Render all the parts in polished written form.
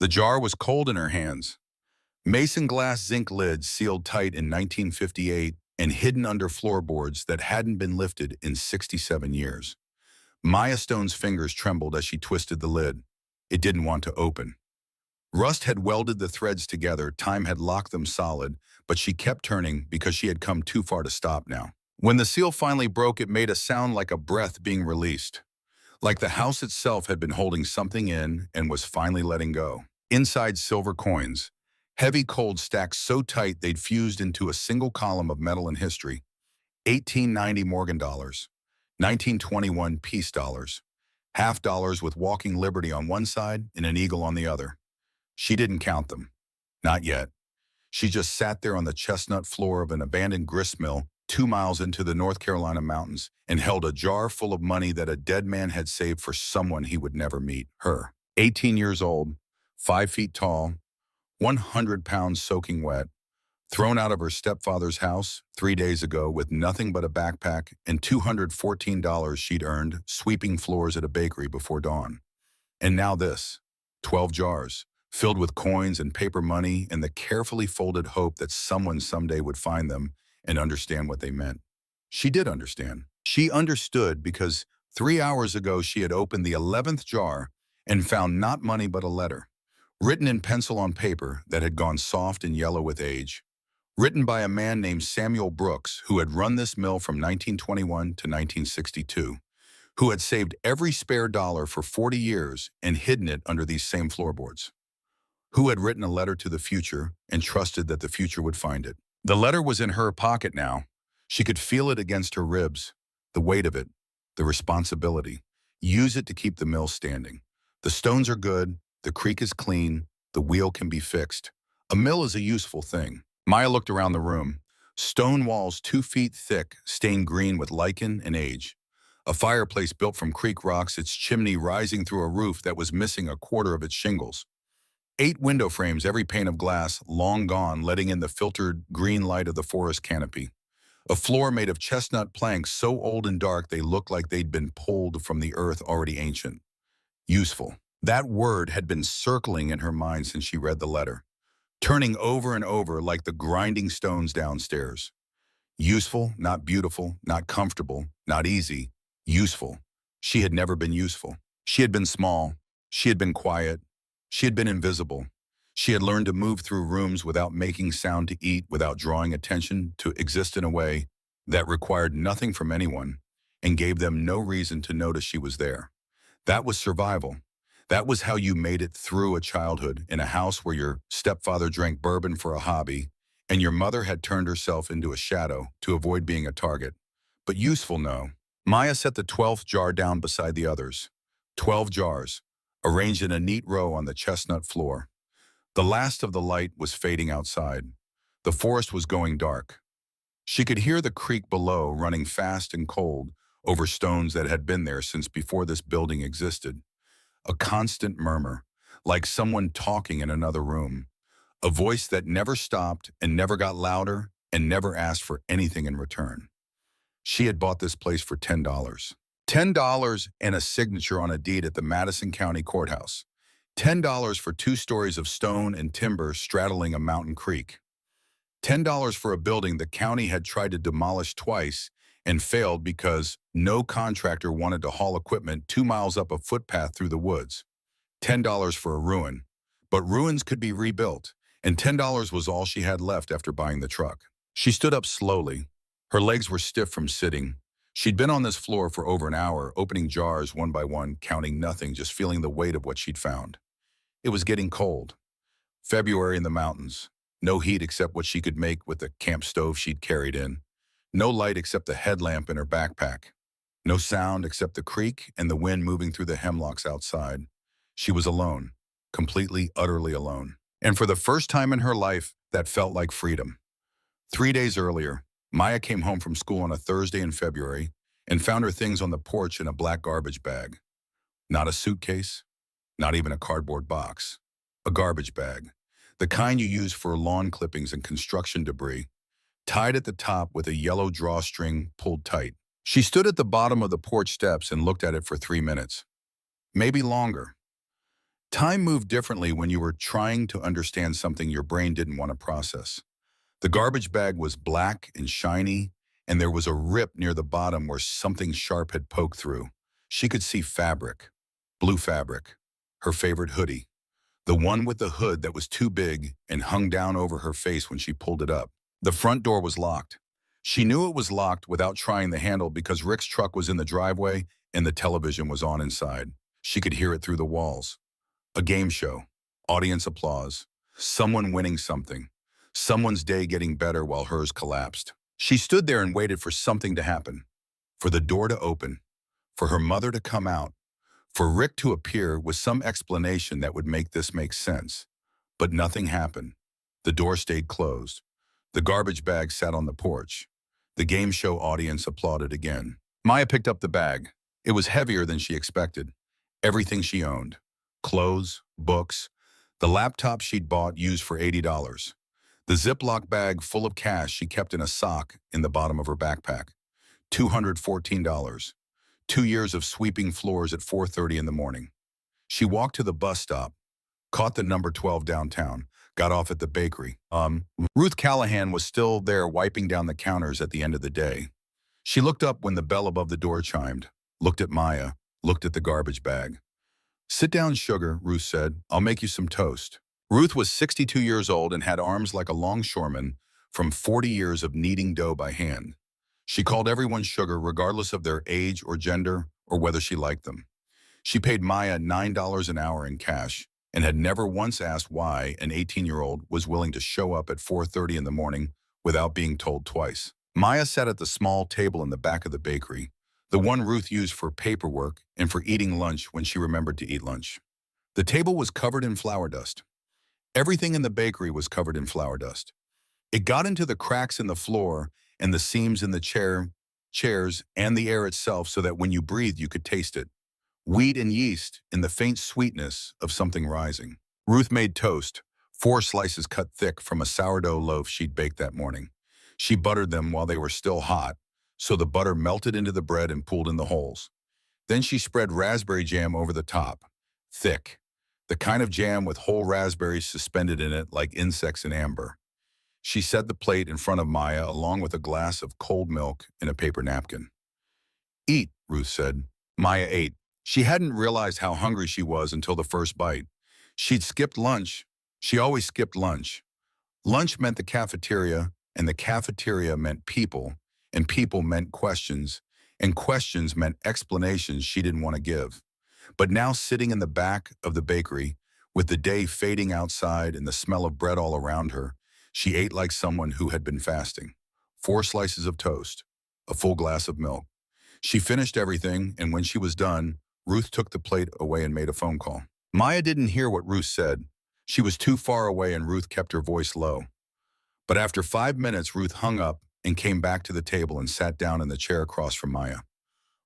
The jar was cold in her hands. Mason glass zinc lids sealed tight in 1958 and hidden under floorboards that hadn't been lifted in 67 years. Maya Stone's fingers trembled as she twisted the lid. It didn't want to open. Rust had welded the threads together, time had locked them solid, but she kept turning because she had come too far to stop now. When the seal finally broke, it made a sound like a breath being released, like the house itself had been holding something in and was finally letting go. Inside, silver coins, heavy cold stacks so tight they'd fused into a single column of metal and history. 1890 Morgan dollars, 1921 peace dollars, half dollars with walking liberty on one side and an eagle on the other. She didn't count them. Not yet. She just sat there on the chestnut floor of an abandoned grist mill 2 miles into the North Carolina mountains and held a jar full of money that a dead man had saved for someone he would never meet, her. 18 years old, 5 feet tall, 100 pounds soaking wet, thrown out of her stepfather's house 3 days ago with nothing but a backpack and $214 she'd earned sweeping floors at a bakery before dawn. And now this, 12 jars, filled with coins and paper money and the carefully folded hope that someone someday would find them and understand what they meant. She did understand. She understood because 3 hours ago she had opened the 11th jar and found not money but a letter, written in pencil on paper that had gone soft and yellow with age, written by a man named Samuel Brooks who had run this mill from 1921 to 1962, who had saved every spare dollar for 40 years and hidden it under these same floorboards, who had written a letter to the future and trusted that the future would find it. The letter was in her pocket now. She could feel it against her ribs, the weight of it, the responsibility. Use it to keep the mill standing. The stones are good, the creek is clean, the wheel can be fixed. A mill is a useful thing. Maya looked around the room. Stone walls 2 feet thick, stained green with lichen and age. A fireplace built from creek rocks, its chimney rising through a roof that was missing a quarter of its shingles. 8 window frames, every pane of glass long gone, letting in the filtered green light of the forest canopy. A floor made of chestnut planks so old and dark they looked like they'd been pulled from the earth already ancient. Useful. That word had been circling in her mind since she read the letter, turning over and over like the grinding stones downstairs. Useful, not beautiful, not comfortable, not easy. Useful. She had never been useful. She had been small. She had been quiet. She had been invisible. She had learned to move through rooms without making sound, to eat without drawing attention, to exist in a way that required nothing from anyone and gave them no reason to notice she was there. That was survival. That was how you made it through a childhood in a house where your stepfather drank bourbon for a hobby and your mother had turned herself into a shadow to avoid being a target. But useful, no. Maya set the 12th jar down beside the others. 12 jars, arranged in a neat row on the chestnut floor. The last of the light was fading outside. The forest was going dark. She could hear the creek below running fast and cold over stones that had been there since before this building existed. A constant murmur, like someone talking in another room. A voice that never stopped and never got louder and never asked for anything in return. She had bought this place for $10. $10 and a signature on a deed at the Madison County Courthouse. $10 for 2 stories of stone and timber straddling a mountain creek. $10 for a building the county had tried to demolish twice and failed because no contractor wanted to haul equipment 2 miles up a footpath through the woods. $10 for a ruin. But ruins could be rebuilt, and $10 was all she had left after buying the truck. She stood up slowly. Her legs were stiff from sitting. She'd been on this floor for over an hour, opening jars one by one, counting nothing, just feeling the weight of what she'd found. It was getting cold. February in the mountains. No heat except what she could make with the camp stove she'd carried in. No light except the headlamp in her backpack. No sound except the creek and the wind moving through the hemlocks outside. She was alone, completely, utterly alone. And for the first time in her life, that felt like freedom. 3 days earlier, Maya came home from school on a Thursday in February and found her things on the porch in a black garbage bag. Not a suitcase, not even a cardboard box. A garbage bag, the kind you use for lawn clippings and construction debris, tied at the top with a yellow drawstring pulled tight. She stood at the bottom of the porch steps and looked at it for 3 minutes. Maybe longer. Time moved differently when you were trying to understand something your brain didn't want to process. The garbage bag was black and shiny, and there was a rip near the bottom where something sharp had poked through. She could see fabric, blue fabric, her favorite hoodie, the one with the hood that was too big and hung down over her face when she pulled it up. The front door was locked. She knew it was locked without trying the handle because Rick's truck was in the driveway and the television was on inside. She could hear it through the walls. A game show, audience applause, someone winning something, someone's day getting better while hers collapsed. She stood there and waited for something to happen, for the door to open, for her mother to come out, for Rick to appear with some explanation that would make this make sense. But nothing happened. The door stayed closed. The garbage bag sat on the porch. The game show audience applauded again. Maya picked up the bag. It was heavier than she expected. Everything she owned. Clothes, books, the laptop she'd bought used for $80. The Ziploc bag full of cash she kept in a sock in the bottom of her backpack. $214. 2 years of sweeping floors at 4:30 in the morning. She walked to the bus stop, caught the number 12 downtown, got off at the bakery. Ruth Callahan was still there wiping down the counters at the end of the day. She looked up when the bell above the door chimed, looked at Maya, looked at the garbage bag. "Sit down, sugar," Ruth said. "I'll make you some toast." Ruth was 62 years old and had arms like a longshoreman from 40 years of kneading dough by hand. She called everyone sugar regardless of their age or gender or whether she liked them. She paid Maya $9 an hour in cash and had never once asked why an 18-year-old was willing to show up at 4:30 in the morning without being told twice. Maya sat at the small table in the back of the bakery, the one Ruth used for paperwork and for eating lunch when she remembered to eat lunch. The table was covered in flour dust. Everything in the bakery was covered in flour dust. It got into the cracks in the floor and the seams in the chairs and the air itself so that when you breathed you could taste it. Wheat and yeast and the faint sweetness of something rising. Ruth made toast, 4 slices cut thick from a sourdough loaf she'd baked that morning. She buttered them while they were still hot, so the butter melted into the bread and pooled in the holes. Then she spread raspberry jam over the top, thick, the kind of jam with whole raspberries suspended in it like insects in amber. She set the plate in front of Maya along with a glass of cold milk and a paper napkin. "Eat," Ruth said. Maya ate. She hadn't realized how hungry she was until the first bite. She'd skipped lunch. She always skipped lunch. Lunch meant the cafeteria, and the cafeteria meant people, and people meant questions, and questions meant explanations she didn't want to give. But now sitting in the back of the bakery, with the day fading outside and the smell of bread all around her, she ate like someone who had been fasting. 4 slices of toast, a full glass of milk. She finished everything, and when she was done, Ruth took the plate away and made a phone call. Maya didn't hear what Ruth said. She was too far away and Ruth kept her voice low. But after 5 minutes, Ruth hung up and came back to the table and sat down in the chair across from Maya.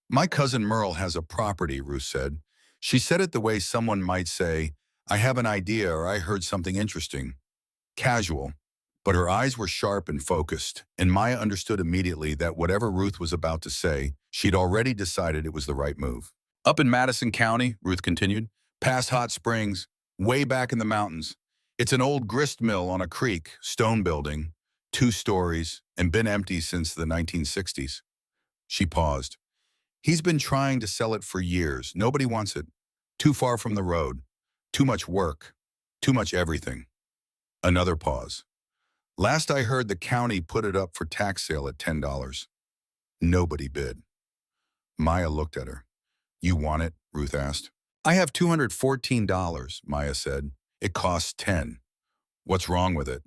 "My cousin Merle has a property," Ruth said. She said it the way someone might say, "I have an idea," or "I heard something interesting." Casual. But her eyes were sharp and focused, and Maya understood immediately that whatever Ruth was about to say, she'd already decided it was the right move. "Up in Madison County," Ruth continued, "past Hot Springs, way back in the mountains. It's an old grist mill on a creek, stone building, 2 stories, and been empty since the 1960s. She paused. "He's been trying to sell it for years. Nobody wants it. Too far from the road. Too much work. Too much everything." Another pause. "Last I heard, the county put it up for tax sale at $10. Nobody bid." Maya looked at her. "You want it?" Ruth asked. "I have $214, Maya said. "It costs 10. What's wrong with it?"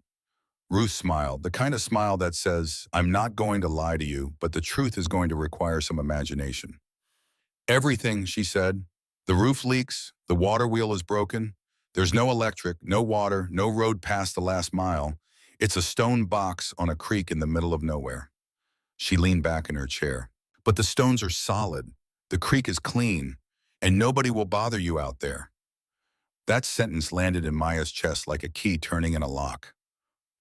Ruth smiled, the kind of smile that says, "I'm not going to lie to you, but the truth is going to require some imagination." "Everything," she said. "The roof leaks, the water wheel is broken. There's no electric, no water, no road past the last mile. It's a stone box on a creek in the middle of nowhere." She leaned back in her chair. "But the stones are solid. The creek is clean, and nobody will bother you out there." That sentence landed in Maya's chest like a key turning in a lock.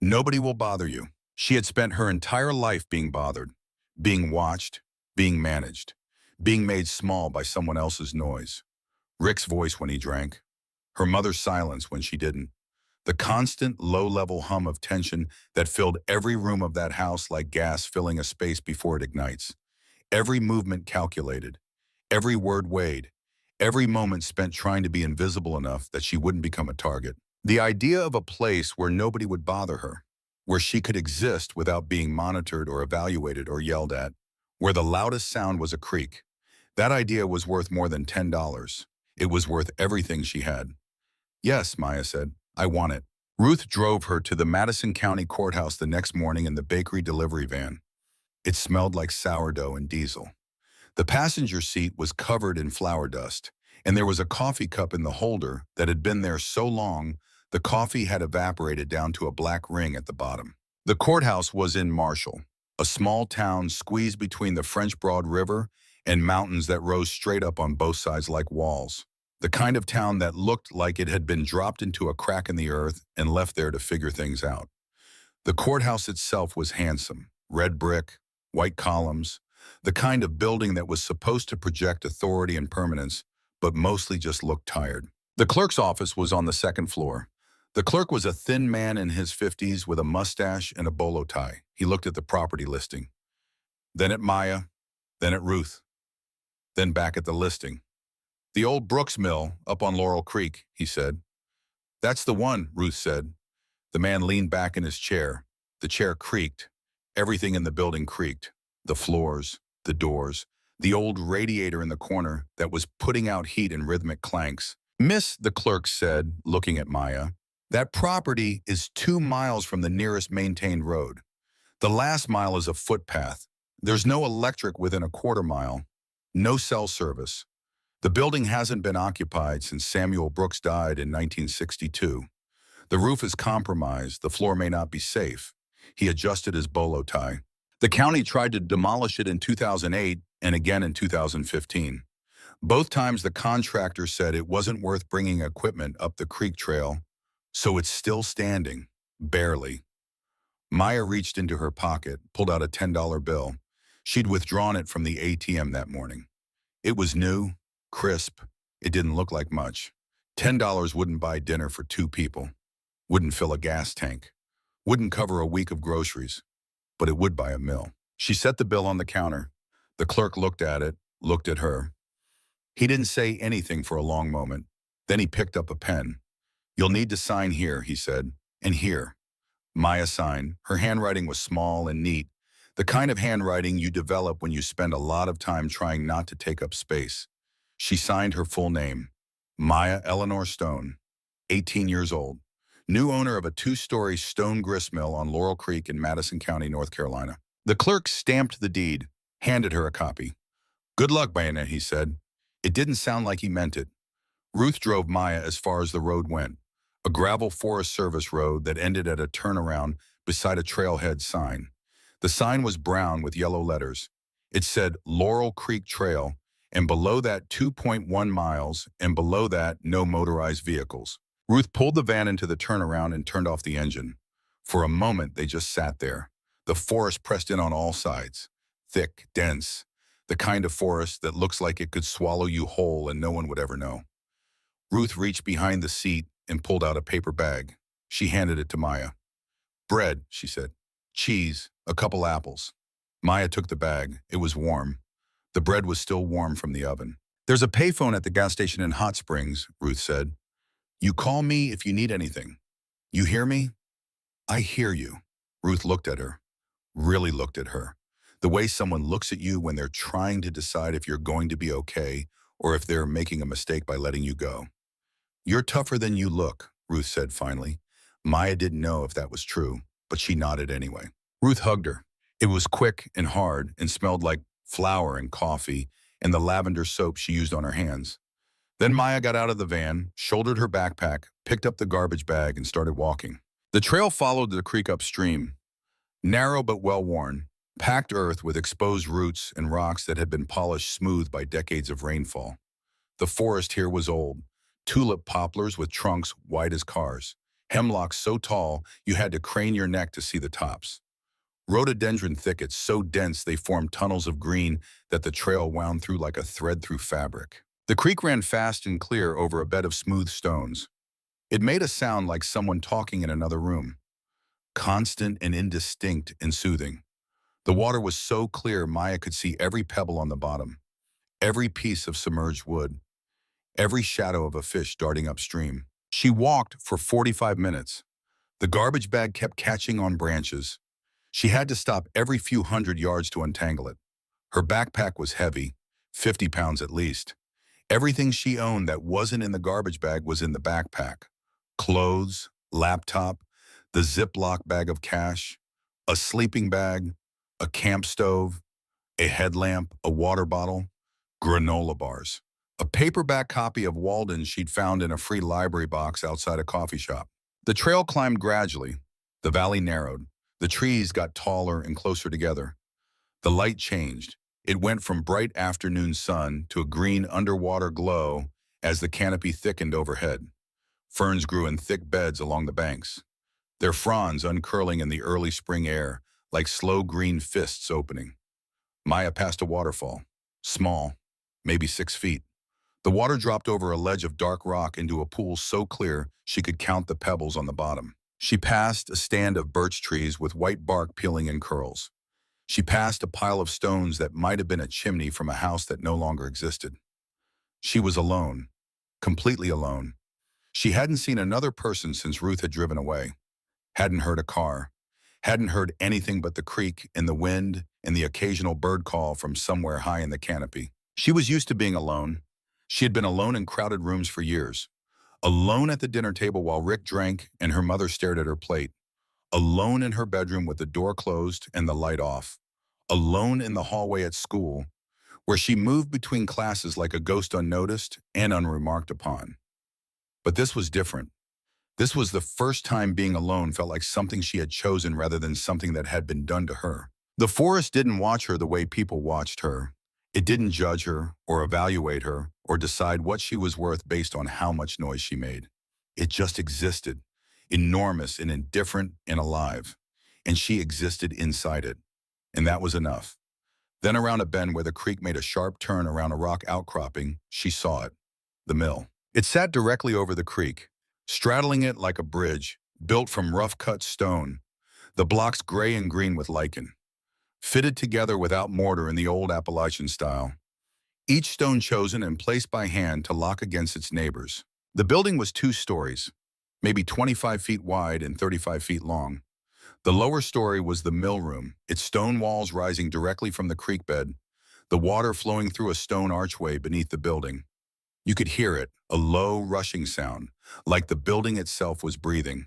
Nobody will bother you. She had spent her entire life being bothered, being watched, being managed, being made small by someone else's noise. Rick's voice when he drank, Her mother's silence when she didn't. The constant, low-level hum of tension that filled every room of that house like gas filling a space before it ignites. Every movement calculated, every word weighed, every moment spent trying to be invisible enough that she wouldn't become a target. The idea of a place where nobody would bother her, where she could exist without being monitored or evaluated or yelled at, where the loudest sound was a creak. That idea was worth more than $10. It was worth everything she had. Yes, Maya said, I want it. Ruth drove her to the Madison County Courthouse the next morning in the bakery delivery van. It smelled like sourdough and diesel. The passenger seat was covered in flour dust, and there was a coffee cup in the holder that had been there so long the coffee had evaporated down to a black ring at the bottom. The courthouse was in Marshall, a small town squeezed between the French Broad River and mountains that rose straight up on both sides like walls. The kind of town that looked like it had been dropped into a crack in the earth and left there to figure things out. The courthouse itself was handsome, red brick, white columns, the kind of building that was supposed to project authority and permanence, but mostly just looked tired. The clerk's office was on the second floor. The clerk was a thin man in his 50s with a mustache and a bolo tie. He looked at the property listing, then at Maya, then at Ruth, then back at the listing. The old Brooks Mill up on Laurel Creek, he said. That's the one, Ruth said. The man leaned back in his chair. The chair creaked. Everything in the building creaked. The floors, the doors, the old radiator in the corner that was putting out heat in rhythmic clanks. Miss, the clerk said, looking at Maya, that property is 2 miles from the nearest maintained road. The last mile is a footpath. There's no electric within a quarter mile. No cell service. The building hasn't been occupied since Samuel Brooks died in 1962. The roof is compromised. The floor may not be safe. He adjusted his bolo tie. The county tried to demolish it in 2008 and again in 2015. Both times the contractor said it wasn't worth bringing equipment up the creek trail, so it's still standing, barely. Maya reached into her pocket, pulled out a $10 bill. She'd withdrawn it from the ATM that morning. It was new, crisp. It didn't look like much. $10 wouldn't buy dinner for 2 people, wouldn't fill a gas tank, wouldn't cover a week of groceries, but it would buy a meal. She set the bill on the counter. The clerk looked at it, looked at her. He didn't say anything for a long moment. Then he picked up a pen. You'll need to sign here, he said, and here. Maya signed. Her handwriting was small and neat, the kind of handwriting you develop when you spend a lot of time trying not to take up space. She signed her full name, Maya Eleanor Stone, 18 years old, new owner of a 2-story stone grist mill on Laurel Creek in Madison County, North Carolina. The clerk stamped the deed, handed her a copy. Good luck, Bayonet, he said. It didn't sound like he meant it. Ruth drove Maya as far as the road went, a gravel Forest Service road that ended at a turnaround beside a trailhead sign. The sign was brown with yellow letters. It said Laurel Creek Trail, and below that 2.1 miles, and below that no motorized vehicles. Ruth pulled the van into the turnaround and turned off the engine. For a moment, they just sat there. The forest pressed in on all sides. Thick, dense, the kind of forest that looks like it could swallow you whole and no one would ever know. Ruth reached behind the seat and pulled out a paper bag. She handed it to Maya. Bread, she said. Cheese, a couple apples. Maya took the bag. It was warm. The bread was still warm from the oven. There's a payphone at the gas station in Hot Springs, Ruth said. You call me if you need anything. You hear me? I hear you. Ruth looked at her, really looked at her. The way someone looks at you when they're trying to decide if you're going to be okay or if they're making a mistake by letting you go. You're tougher than you look, Ruth said finally. Maya didn't know if that was true, but she nodded anyway. Ruth hugged her. It was quick and hard and smelled like flour and coffee and the lavender soap she used on her hands. Then Maya got out of the van, shouldered her backpack, picked up the garbage bag, and started walking. The trail followed the creek upstream, narrow but well-worn, packed earth with exposed roots and rocks that had been polished smooth by decades of rainfall. The forest here was old, tulip poplars with trunks white as cars, hemlocks so tall you had to crane your neck to see the tops. Rhododendron thickets so dense they formed tunnels of green that the trail wound through like a thread through fabric. The creek ran fast and clear over a bed of smooth stones. It made a sound like someone talking in another room, constant and indistinct and soothing. The water was so clear Maya could see every pebble on the bottom, every piece of submerged wood, every shadow of a fish darting upstream. She walked for 45 minutes. The garbage bag kept catching on branches. She had to stop every few hundred yards to untangle it. Her backpack was heavy, 50 pounds at least. Everything she owned that wasn't in the garbage bag was in the backpack. Clothes, laptop, the Ziploc bag of cash, a sleeping bag, a camp stove, a headlamp, a water bottle, granola bars, a paperback copy of Walden she'd found in a free library box outside a coffee shop. The trail climbed gradually. The valley narrowed. The trees got taller and closer together. The light changed. It went from bright afternoon sun to a green underwater glow as the canopy thickened overhead. Ferns grew in thick beds along the banks, their fronds uncurling in the early spring air like slow green fists opening. Maya passed a waterfall, small, maybe 6 feet. The water dropped over a ledge of dark rock into a pool so clear she could count the pebbles on the bottom. She passed a stand of birch trees with white bark peeling in curls. She passed a pile of stones that might have been a chimney from a house that no longer existed. She was alone, completely alone. She hadn't seen another person since Ruth had driven away, hadn't heard a car, hadn't heard anything but the creek and the wind and the occasional bird call from somewhere high in the canopy. She was used to being alone. She had been alone in crowded rooms for years, alone at the dinner table while Rick drank and her mother stared at her plate, alone in her bedroom with the door closed and the light off, alone in the hallway at school, where she moved between classes like a ghost unnoticed and unremarked upon. But this was different. This was the first time being alone felt like something she had chosen rather than something that had been done to her. The forest didn't watch her the way people watched her. It didn't judge her or evaluate her or decide what she was worth based on how much noise she made. It just existed, enormous and indifferent and alive. And she existed inside it. And that was enough. Then around a bend where the creek made a sharp turn around a rock outcropping, she saw it, the mill. It sat directly over the creek, straddling it like a bridge, built from rough-cut stone, the blocks gray and green with lichen, fitted together without mortar in the old Appalachian style, each stone chosen and placed by hand to lock against its neighbors. The building was 2 stories, maybe 25 feet wide and 35 feet long. The lower story was the mill room, its stone walls rising directly from the creek bed, the water flowing through a stone archway beneath the building. You could hear it, a low, rushing sound, like the building itself was breathing.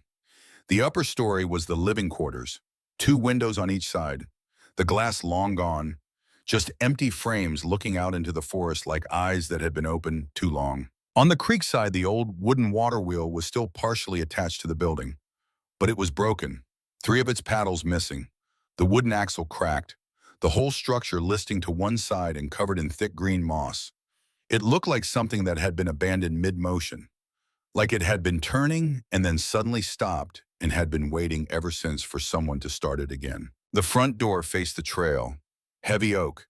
The upper story was the living quarters, 2 windows on each side, the glass long gone, just empty frames looking out into the forest like eyes that had been open too long. On the creek side, the old wooden water wheel was still partially attached to the building, but it was broken, 3 of its paddles missing, the wooden axle cracked, the whole structure listing to one side and covered in thick green moss. It looked like something that had been abandoned mid-motion, like it had been turning and then suddenly stopped and had been waiting ever since for someone to start it again. The front door faced the trail, heavy oak,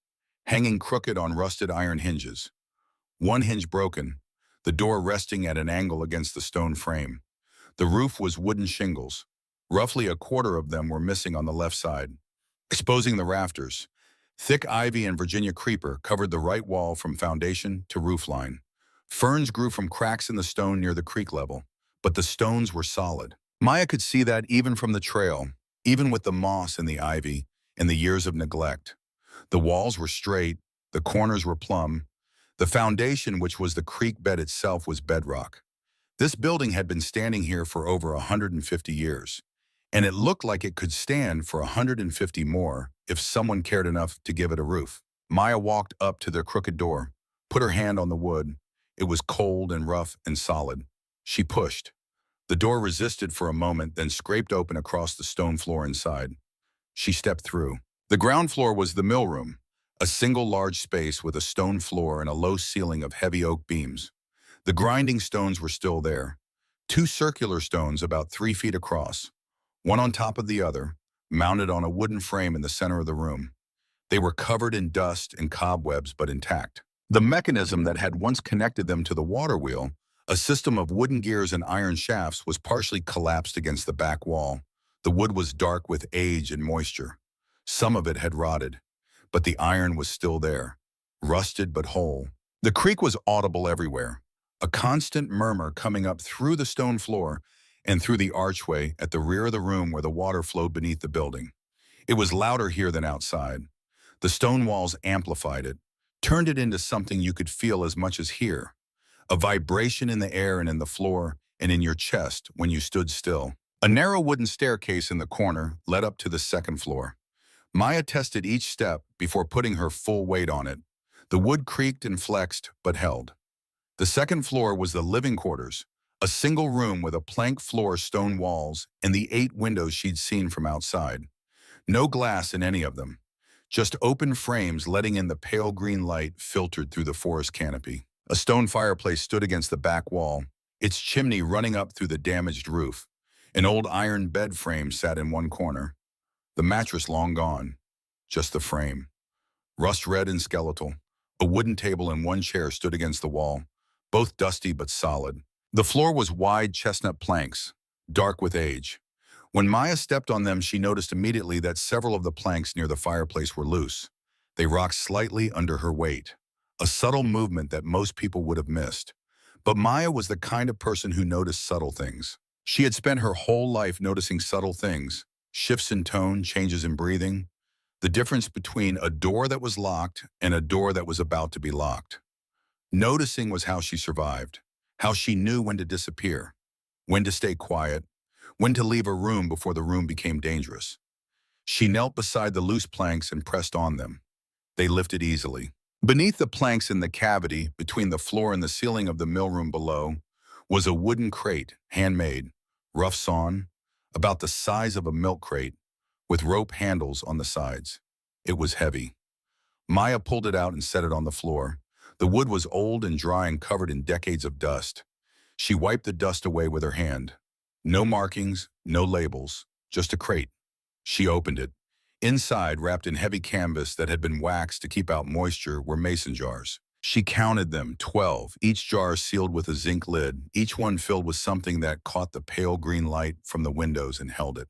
hanging crooked on rusted iron hinges. One hinge broken, the door resting at an angle against the stone frame. The roof was wooden shingles. Roughly a quarter of them were missing on the left side, exposing the rafters. Thick ivy and Virginia creeper covered the right wall from foundation to roofline. Ferns grew from cracks in the stone near the creek level, but the stones were solid. Maya could see that even from the trail, even with the moss and the ivy and the years of neglect. The walls were straight, the corners were plumb. The foundation, which was the creek bed itself, was bedrock. This building had been standing here for over 150 years, and it looked like it could stand for 150 more if someone cared enough to give it a roof. Maya walked up to the crooked door, put her hand on the wood. It was cold and rough and solid. She pushed. The door resisted for a moment, then scraped open across the stone floor inside. She stepped through. The ground floor was the mill room, a single large space with a stone floor and a low ceiling of heavy oak beams. The grinding stones were still there, 2 circular stones about 3 feet across, one on top of the other, mounted on a wooden frame in the center of the room. They were covered in dust and cobwebs but intact. The mechanism that had once connected them to the water wheel, a system of wooden gears and iron shafts, was partially collapsed against the back wall. The wood was dark with age and moisture. Some of it had rotted, but the iron was still there, rusted but whole. The creak was audible everywhere, a constant murmur coming up through the stone floor and through the archway at the rear of the room where the water flowed beneath the building. It was louder here than outside. The stone walls amplified it, turned it into something you could feel as much as hear, a vibration in the air and in the floor and in your chest when you stood still. A narrow wooden staircase in the corner led up to the second floor. Maya tested each step before putting her full weight on it. The wood creaked and flexed, but held. The second floor was the living quarters, a single room with a plank floor, stone walls, and the 8 windows she'd seen from outside. No glass in any of them, just open frames letting in the pale green light filtered through the forest canopy. A stone fireplace stood against the back wall, its chimney running up through the damaged roof. An old iron bed frame sat in one corner, the mattress long gone, just the frame. Rust red and skeletal, a wooden table and one chair stood against the wall, both dusty but solid. The floor was wide chestnut planks, dark with age. When Maya stepped on them, she noticed immediately that several of the planks near the fireplace were loose. They rocked slightly under her weight, a subtle movement that most people would have missed. But Maya was the kind of person who noticed subtle things. She had spent her whole life noticing subtle things, shifts in tone, changes in breathing, the difference between a door that was locked and a door that was about to be locked. Noticing was how she survived, how she knew when to disappear, when to stay quiet, when to leave a room before the room became dangerous. She knelt beside the loose planks and pressed on them. They lifted easily. Beneath the planks in the cavity between the floor and the ceiling of the mill room below was a wooden crate, handmade, rough sawn, about the size of a milk crate, with rope handles on the sides. It was heavy. Maya pulled it out and set it on the floor. The wood was old and dry and covered in decades of dust. She wiped the dust away with her hand. No markings, no labels, just a crate. She opened it. Inside, wrapped in heavy canvas that had been waxed to keep out moisture, were mason jars. She counted them, 12, each jar sealed with a zinc lid, each one filled with something that caught the pale green light from the windows and held it.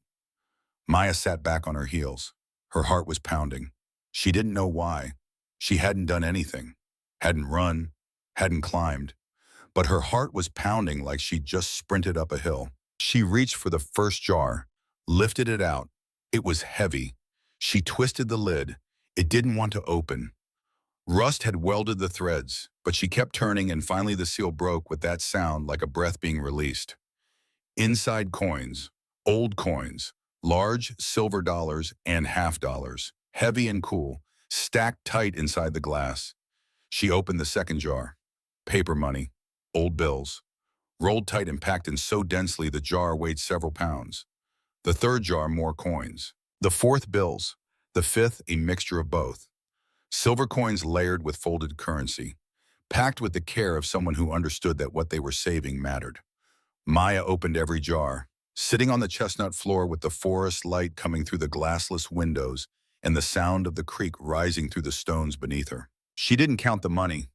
Maya sat back on her heels. Her heart was pounding. She didn't know why. She hadn't done anything, hadn't run, hadn't climbed, but her heart was pounding like she'd just sprinted up a hill. She reached for the first jar, lifted it out. It was heavy. She twisted the lid. It didn't want to open. Rust had welded the threads, but she kept turning and finally the seal broke with that sound like a breath being released. Inside coins, old coins, large silver dollars and half dollars, heavy and cool, stacked tight inside the glass. She opened the second jar. Paper money, old bills, rolled tight and packed in so densely the jar weighed several pounds. The third jar, more coins. The fourth, bills. The fifth, a mixture of both. Silver coins layered with folded currency, packed with the care of someone who understood that what they were saving mattered. Maya opened every jar, sitting on the chestnut floor with the forest light coming through the glassless windows and the sound of the creek rising through the stones beneath her. She didn't count the money.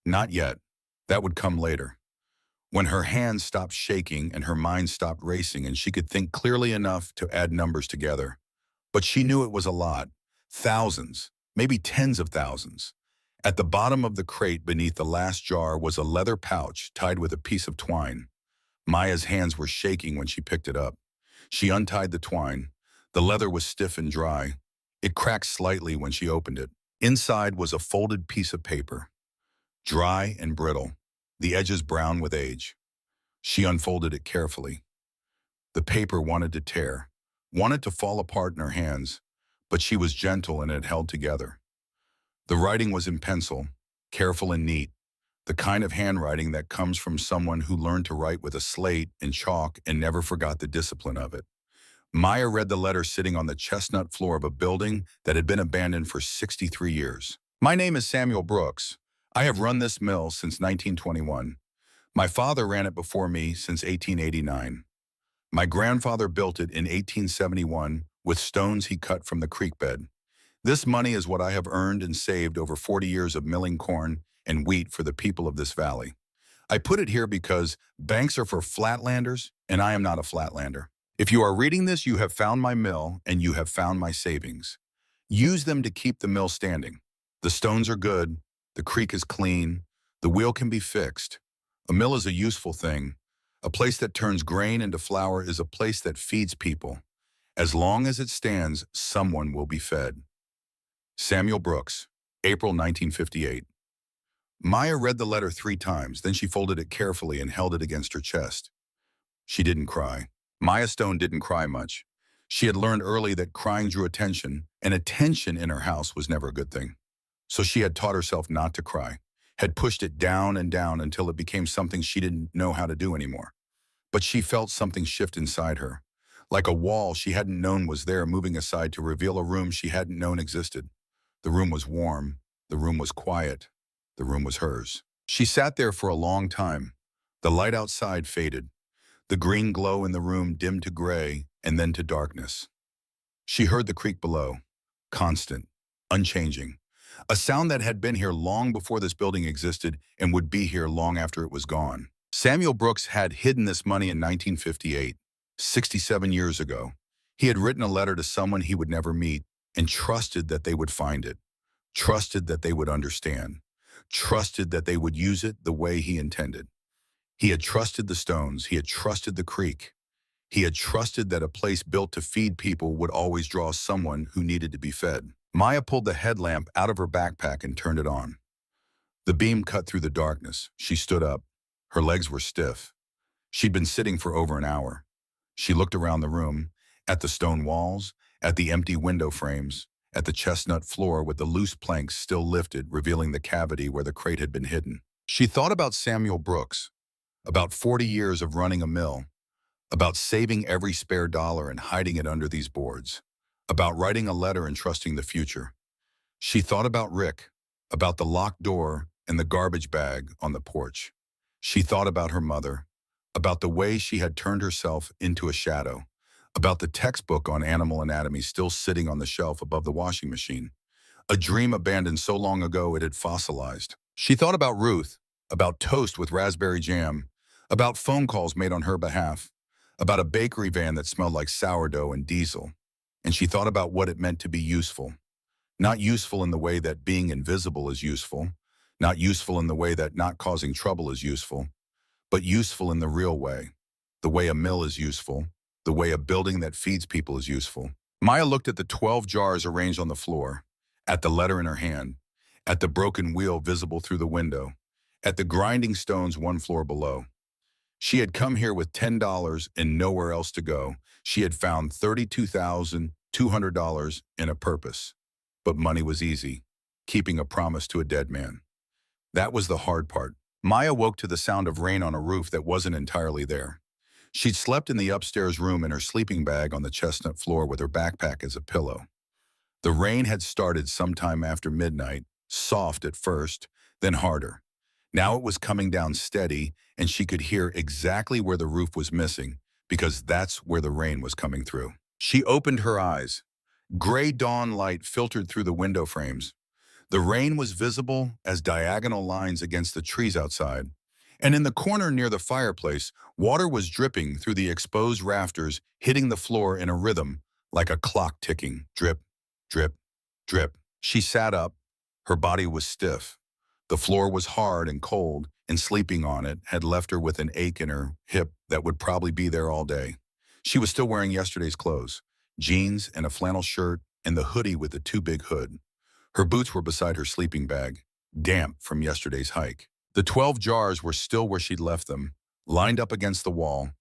Not yet. That would come later. When her hands stopped shaking and her mind stopped racing and she could think clearly enough to add numbers together. But she knew it was a lot. Thousands, maybe tens of thousands. At the bottom of the crate beneath the last jar was a leather pouch tied with a piece of twine. Maya's hands were shaking when she picked it up. She untied the twine. The leather was stiff and dry. It cracked slightly when she opened it. Inside was a folded piece of paper, dry and brittle, the edges brown with age. She unfolded it carefully. The paper wanted to tear, wanted to fall apart in her hands, but she was gentle and it held together. The writing was in pencil, careful and neat, the kind of handwriting that comes from someone who learned to write with a slate and chalk and never forgot the discipline of it. Maya read the letter sitting on the chestnut floor of a building that had been abandoned for 63 years. My name is Samuel Brooks. I have run this mill since 1921. My father ran it before me since 1889. My grandfather built it in 1871 with stones he cut from the creek bed. This money is what I have earned and saved over 40 years of milling corn and wheat for the people of this valley. I put it here because banks are for flatlanders, and I am not a flatlander. If you are reading this, you have found my mill, and you have found my savings. Use them to keep the mill standing. The stones are good, the creek is clean, the wheel can be fixed. A mill is a useful thing. A place that turns grain into flour is a place that feeds people. As long as it stands, someone will be fed. Samuel Brooks, April 1958. Maya read the letter 3 times, then she folded it carefully and held it against her chest. She didn't cry. Maya Stone didn't cry much. She had learned early that crying drew attention, and attention in her house was never a good thing. So she had taught herself not to cry, had pushed it down and down until it became something she didn't know how to do anymore. But she felt something shift inside her, like a wall she hadn't known was there moving aside to reveal a room she hadn't known existed. The room was warm. The room was quiet. The room was hers. She sat there for a long time. The light outside faded. The green glow in the room dimmed to gray and then to darkness. She heard the creek below, constant, unchanging. A sound that had been here long before this building existed and would be here long after it was gone. Samuel Brooks had hidden this money in 1958, 67 years ago. He had written a letter to someone he would never meet and trusted that they would find it, trusted that they would understand, trusted that they would use it the way he intended. He had trusted the stones. He had trusted the creek. He had trusted that a place built to feed people would always draw someone who needed to be fed. Maya pulled the headlamp out of her backpack and turned it on. The beam cut through the darkness. She stood up. Her legs were stiff. She'd been sitting for over an hour. She looked around the room, at the stone walls, at the empty window frames, at the chestnut floor with the loose planks still lifted, revealing the cavity where the crate had been hidden. She thought about Samuel Brooks, about 40 years of running a mill, about saving every spare dollar and hiding it under these boards, about writing a letter and trusting the future. She thought about Rick, about the locked door and the garbage bag on the porch. She thought about her mother, about the way she had turned herself into a shadow, about the textbook on animal anatomy still sitting on the shelf above the washing machine, a dream abandoned so long ago it had fossilized. She thought about Ruth, about toast with raspberry jam, about phone calls made on her behalf, about a bakery van that smelled like sourdough and diesel. And she thought about what it meant to be useful. Not useful in the way that being invisible is useful, not useful in the way that not causing trouble is useful, but useful in the real way, the way a mill is useful, the way a building that feeds people is useful. Maya looked at the 12 jars arranged on the floor, at the letter in her hand, at the broken wheel visible through the window, at the grinding stones 1 floor below. She had come here with $10 and nowhere else to go. She had found $32,200 in a purpose. But money was easy, keeping a promise to a dead man. That was the hard part. Maya woke to the sound of rain on a roof that wasn't entirely there. She'd slept in the upstairs room in her sleeping bag on the chestnut floor with her backpack as a pillow. The rain had started sometime after midnight, soft at first, then harder. Now it was coming down steady, and she could hear exactly where the roof was missing, because that's where the rain was coming through. She opened her eyes. Gray dawn light filtered through the window frames. The rain was visible as diagonal lines against the trees outside, and in the corner near the fireplace, water was dripping through the exposed rafters, hitting the floor in a rhythm like a clock ticking. Drip, drip, drip. She sat up. Her body was stiff. The floor was hard and cold, and sleeping on it had left her with an ache in her hip that would probably be there all day. She was still wearing yesterday's clothes, jeans and a flannel shirt and the hoodie with the too big hood. Her boots were beside her sleeping bag, damp from yesterday's hike. The 12 jars were still where she'd left them, lined up against the wall.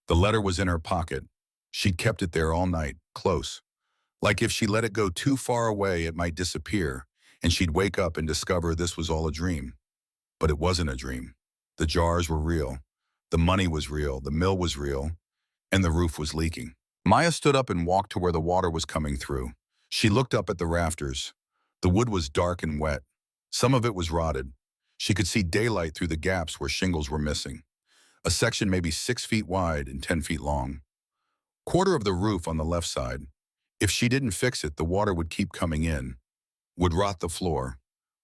The letter was in her pocket. She'd kept it there all night, close. Like if she let it go too far away, it might disappear, and she'd wake up and discover this was all a dream. But it wasn't a dream. The jars were real. The money was real. The mill was real. And the roof was leaking. Maya stood up and walked to where the water was coming through. She looked up at the rafters. The wood was dark and wet. Some of it was rotted. She could see daylight through the gaps where shingles were missing. A section maybe 6 feet wide and 10 feet long. Quarter of the roof on the left side. If she didn't fix it, the water would keep coming in, would rot the floor,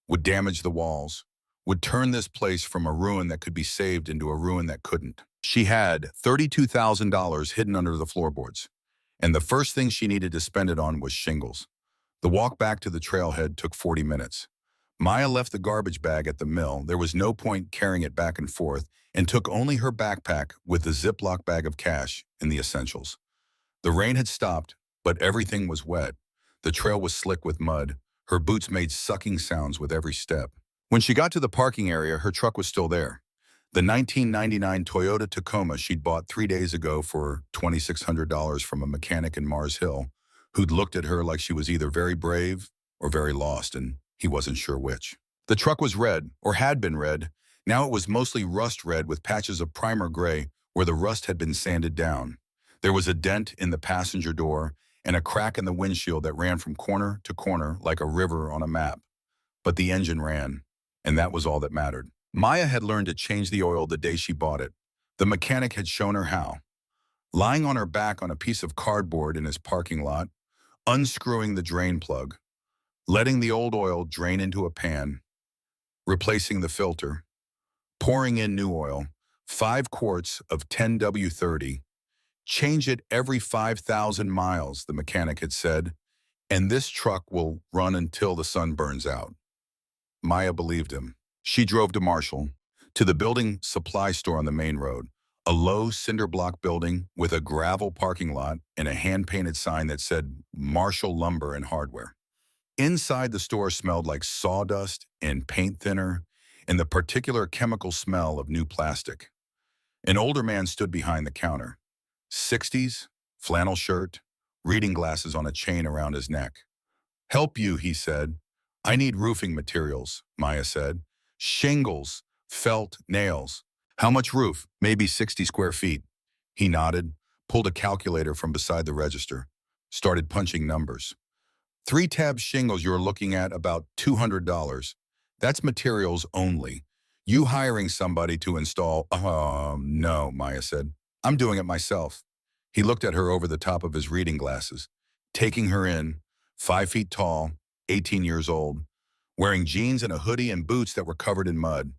would damage the walls, would turn this place from a ruin that could be saved into a ruin that couldn't. She had $32,000 hidden under the floorboards, and the first thing she needed to spend it on was shingles. The walk back to the trailhead took 40 minutes. Maya left the garbage bag at the mill. There was no point carrying it back and forth, and took only her backpack with the Ziploc bag of cash and the essentials. The rain had stopped, but everything was wet. The trail was slick with mud. Her boots made sucking sounds with every step. When she got to the parking area, her truck was still there. The 1999 Toyota Tacoma she'd bought 3 days ago for $2,600 from a mechanic in Mars Hill, who'd looked at her like she was either very brave or very lost, and he wasn't sure which. The truck was red, or had been red. Now it was mostly rust red with patches of primer gray where the rust had been sanded down. There was a dent in the passenger door and a crack in the windshield that ran from corner to corner like a river on a map. But the engine ran, and that was all that mattered. Maya had learned to change the oil the day she bought it. The mechanic had shown her how. Lying on her back on a piece of cardboard in his parking lot, unscrewing the drain plug, letting the old oil drain into a pan, replacing the filter, pouring in new oil, 5 quarts of 10W30, change it every 5,000 miles, the mechanic had said, and this truck will run until the sun burns out. Maya believed him. She drove to Marshall, to the building supply store on the main road, a low cinder block building with a gravel parking lot and a hand-painted sign that said Marshall Lumber and Hardware. Inside, the store smelled like sawdust and paint thinner and the particular chemical smell of new plastic. An older man stood behind the counter. 60s, flannel shirt, reading glasses on a chain around his neck. "Help you," he said. "I need roofing materials," Maya said. "Shingles, felt, nails." "How much roof?" "Maybe 60 square feet." He nodded, pulled a calculator from beside the register, started punching numbers. 3-tab shingles, you're looking at about $200. That's materials only. You hiring somebody to install? No, Maya said. "I'm doing it myself." He looked at her over the top of his reading glasses, taking her in, 5 feet tall, 18 years old, wearing jeans and a hoodie and boots that were covered in mud.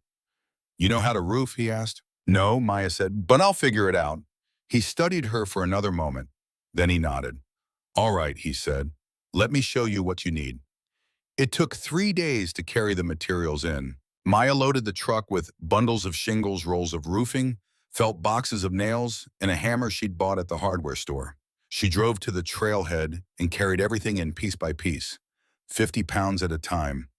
"You know how to roof?" he asked. "No," Maya said, "but I'll figure it out." He studied her for another moment. Then he nodded. "All right," he said. "Let me show you what you need." It took 3 days to carry the materials in. Maya loaded the truck with bundles of shingles, rolls of roofing, felt boxes of nails, and a hammer she'd bought at the hardware store. She drove to the trailhead and carried everything in piece by piece, 50 pounds at a time,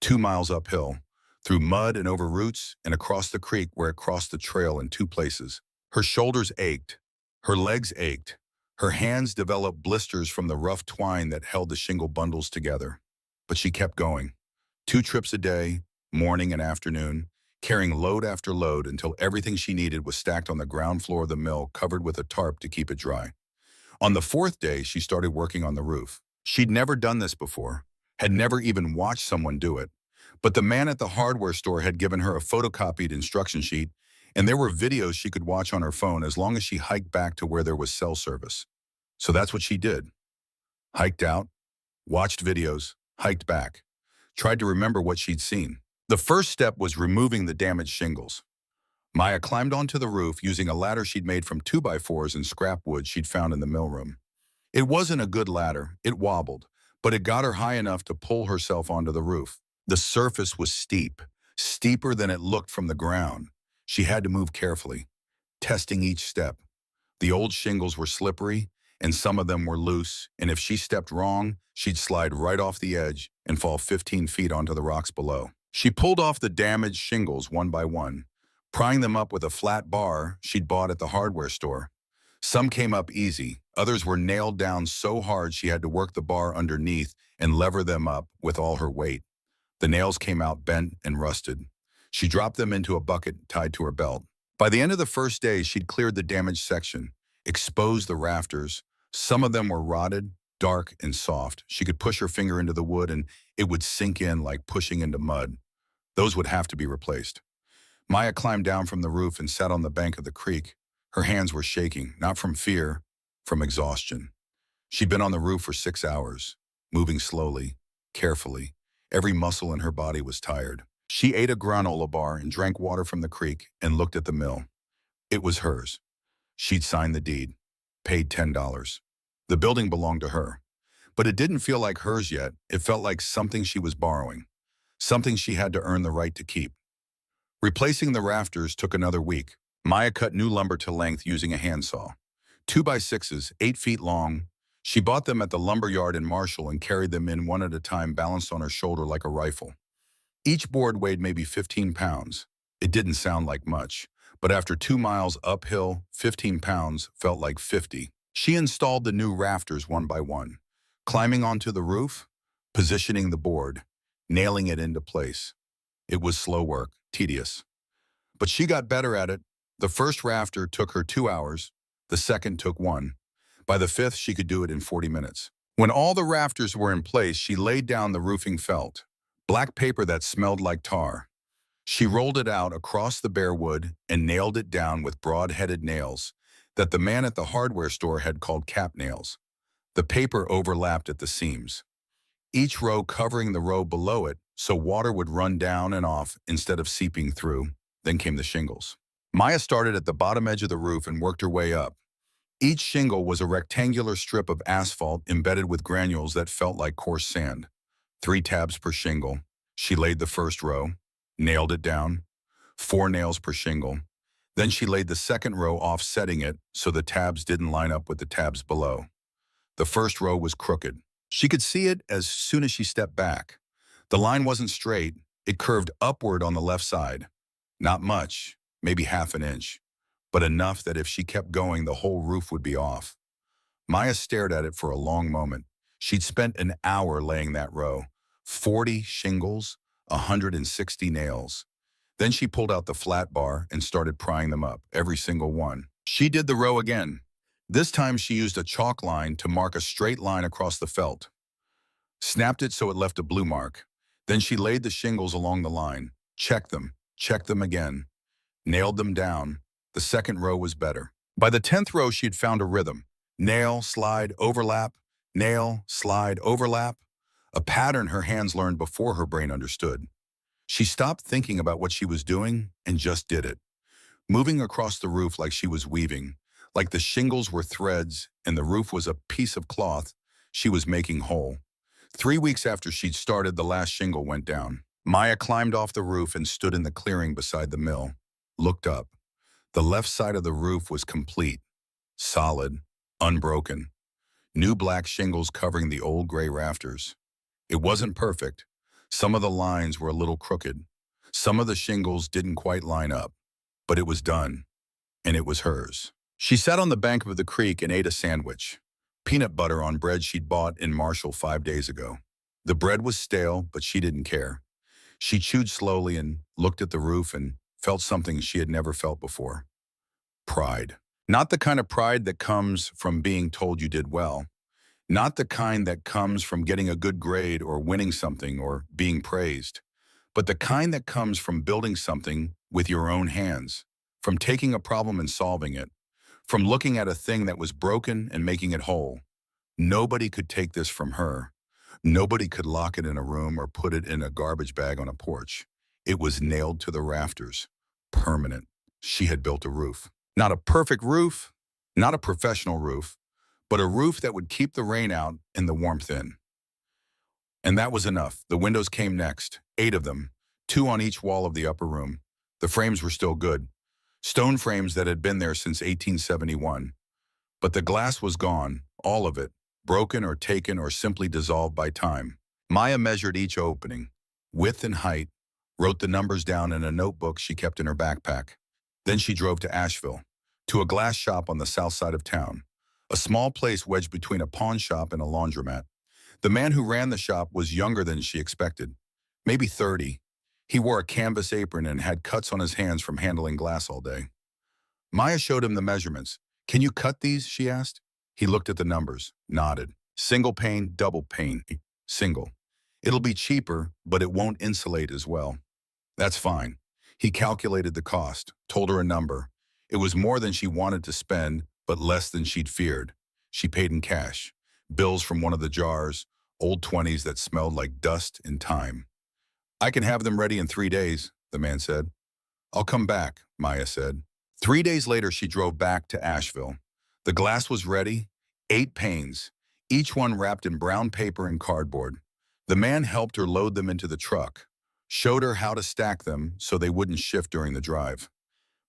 2 miles uphill, through mud and over roots and across the creek where it crossed the trail in 2 places. Her shoulders ached. Her legs ached. Her hands developed blisters from the rough twine that held the shingle bundles together. But she kept going. 2 trips a day, morning and afternoon, carrying load after load until everything she needed was stacked on the ground floor of the mill, covered with a tarp to keep it dry. On the 4th day, she started working on the roof. She'd never done this before, had never even watched someone do it. But the man at the hardware store had given her a photocopied instruction sheet, and there were videos she could watch on her phone as long as she hiked back to where there was cell service. So that's what she did. Hiked out, watched videos, hiked back, tried to remember what she'd seen. The first step was removing the damaged shingles. Maya climbed onto the roof using a ladder she'd made from 2x4s and scrap wood she'd found in the mill room. It wasn't a good ladder, it wobbled, but it got her high enough to pull herself onto the roof. The surface was steep, steeper than it looked from the ground. She had to move carefully, testing each step. The old shingles were slippery, and some of them were loose, and if she stepped wrong, she'd slide right off the edge and fall 15 feet onto the rocks below. She pulled off the damaged shingles one by one, prying them up with a flat bar she'd bought at the hardware store. Some came up easy, others were nailed down so hard she had to work the bar underneath and lever them up with all her weight. The nails came out bent and rusted. She dropped them into a bucket tied to her belt. By the end of the first day, she'd cleared the damaged section, exposed the rafters. Some of them were rotted, dark, and soft. She could push her finger into the wood and it would sink in like pushing into mud. Those would have to be replaced. Maya climbed down from the roof and sat on the bank of the creek. Her hands were shaking, not from fear, from exhaustion. She'd been on the roof for 6 hours, moving slowly, carefully. Every muscle in her body was tired. She ate a granola bar and drank water from the creek and looked at the mill. It was hers. She'd signed the deed, paid $10. The building belonged to her. But it didn't feel like hers yet. It felt like something she was borrowing, something she had to earn the right to keep. Replacing the rafters took another week. Maya cut new lumber to length using a handsaw. 2x6s, 8 feet long. She bought them at the lumber yard in Marshall and carried them in one at a time, balanced on her shoulder like a rifle. Each board weighed maybe 15 pounds. It didn't sound like much, but after 2 miles uphill, 15 pounds felt like 50. She installed the new rafters one by one, climbing onto the roof, positioning the board, nailing it into place. It was slow work, tedious. But she got better at it. The first rafter took her 2 hours. The second took 1. By the fifth, she could do it in 40 minutes. When all the rafters were in place, she laid down the roofing felt, black paper that smelled like tar. She rolled it out across the bare wood and nailed it down with broad-headed nails that the man at the hardware store had called cap nails. The paper overlapped at the seams, each row covering the row below it so water would run down and off instead of seeping through. Then came the shingles. Maya started at the bottom edge of the roof and worked her way up. Each shingle was a rectangular strip of asphalt embedded with granules that felt like coarse sand. 3 tabs per shingle. She laid the first row, nailed it down. 4 nails per shingle. Then she laid the second row offsetting it so the tabs didn't line up with the tabs below. The first row was crooked. She could see it as soon as she stepped back. The line wasn't straight. It curved upward on the left side. Not much, maybe half an inch, but enough that if she kept going, the whole roof would be off. Maya stared at it for a long moment. She'd spent an hour laying that row. 40 shingles, 160 nails. Then she pulled out the flat bar and started prying them up, every single one. She did the row again. This time she used a chalk line to mark a straight line across the felt. Snapped it so it left a blue mark. Then she laid the shingles along the line, checked them again, nailed them down. The second row was better. By the 10th row, she had found a rhythm. Nail, slide, overlap, nail, slide, overlap. A pattern her hands learned before her brain understood. She stopped thinking about what she was doing and just did it, moving across the roof like she was weaving, like the shingles were threads and the roof was a piece of cloth she was making whole. 3 weeks after she'd started, the last shingle went down. Maya climbed off the roof and stood in the clearing beside the mill, looked up. The left side of the roof was complete, solid, unbroken. New black shingles covering the old gray rafters. It wasn't perfect. Some of the lines were a little crooked. Some of the shingles didn't quite line up. But it was done, and it was hers. She sat on the bank of the creek and ate a sandwich. Peanut butter on bread she'd bought in Marshall 5 days ago. The bread was stale, but she didn't care. She chewed slowly and looked at the roof and felt something she had never felt before. Pride. Not the kind of pride that comes from being told you did well. Not the kind that comes from getting a good grade or winning something or being praised. But the kind that comes from building something with your own hands. From taking a problem and solving it. From looking at a thing that was broken and making it whole. Nobody could take this from her. Nobody could lock it in a room or put it in a garbage bag on a porch. It was nailed to the rafters. Permanent. She had built a roof. Not a perfect roof, not a professional roof, but a roof that would keep the rain out and the warmth in. And that was enough. The windows came next, 8 of them, 2 on each wall of the upper room. The frames were still good. Stone frames that had been there since 1871. But the glass was gone, all of it, broken or taken or simply dissolved by time. Maya measured each opening, width and height, wrote the numbers down in a notebook she kept in her backpack. Then she drove to Asheville, to a glass shop on the south side of town, a small place wedged between a pawn shop and a laundromat. The man who ran the shop was younger than she expected, maybe 30. He wore a canvas apron and had cuts on his hands from handling glass all day. Maya showed him the measurements. "Can you cut these?" she asked. He looked at the numbers, nodded. "Single pane, double pane, single. It'll be cheaper, but it won't insulate as well." "That's fine." He calculated the cost, told her a number. It was more than she wanted to spend, but less than she'd feared. She paid in cash. Bills from one of the jars, old 20s that smelled like dust and time. I can have them ready in 3 days, the man said. I'll come back, Maya said. 3 days later, she drove back to Asheville. The glass was ready, 8 panes, each one wrapped in brown paper and cardboard. The man helped her load them into the truck, showed her how to stack them so they wouldn't shift during the drive.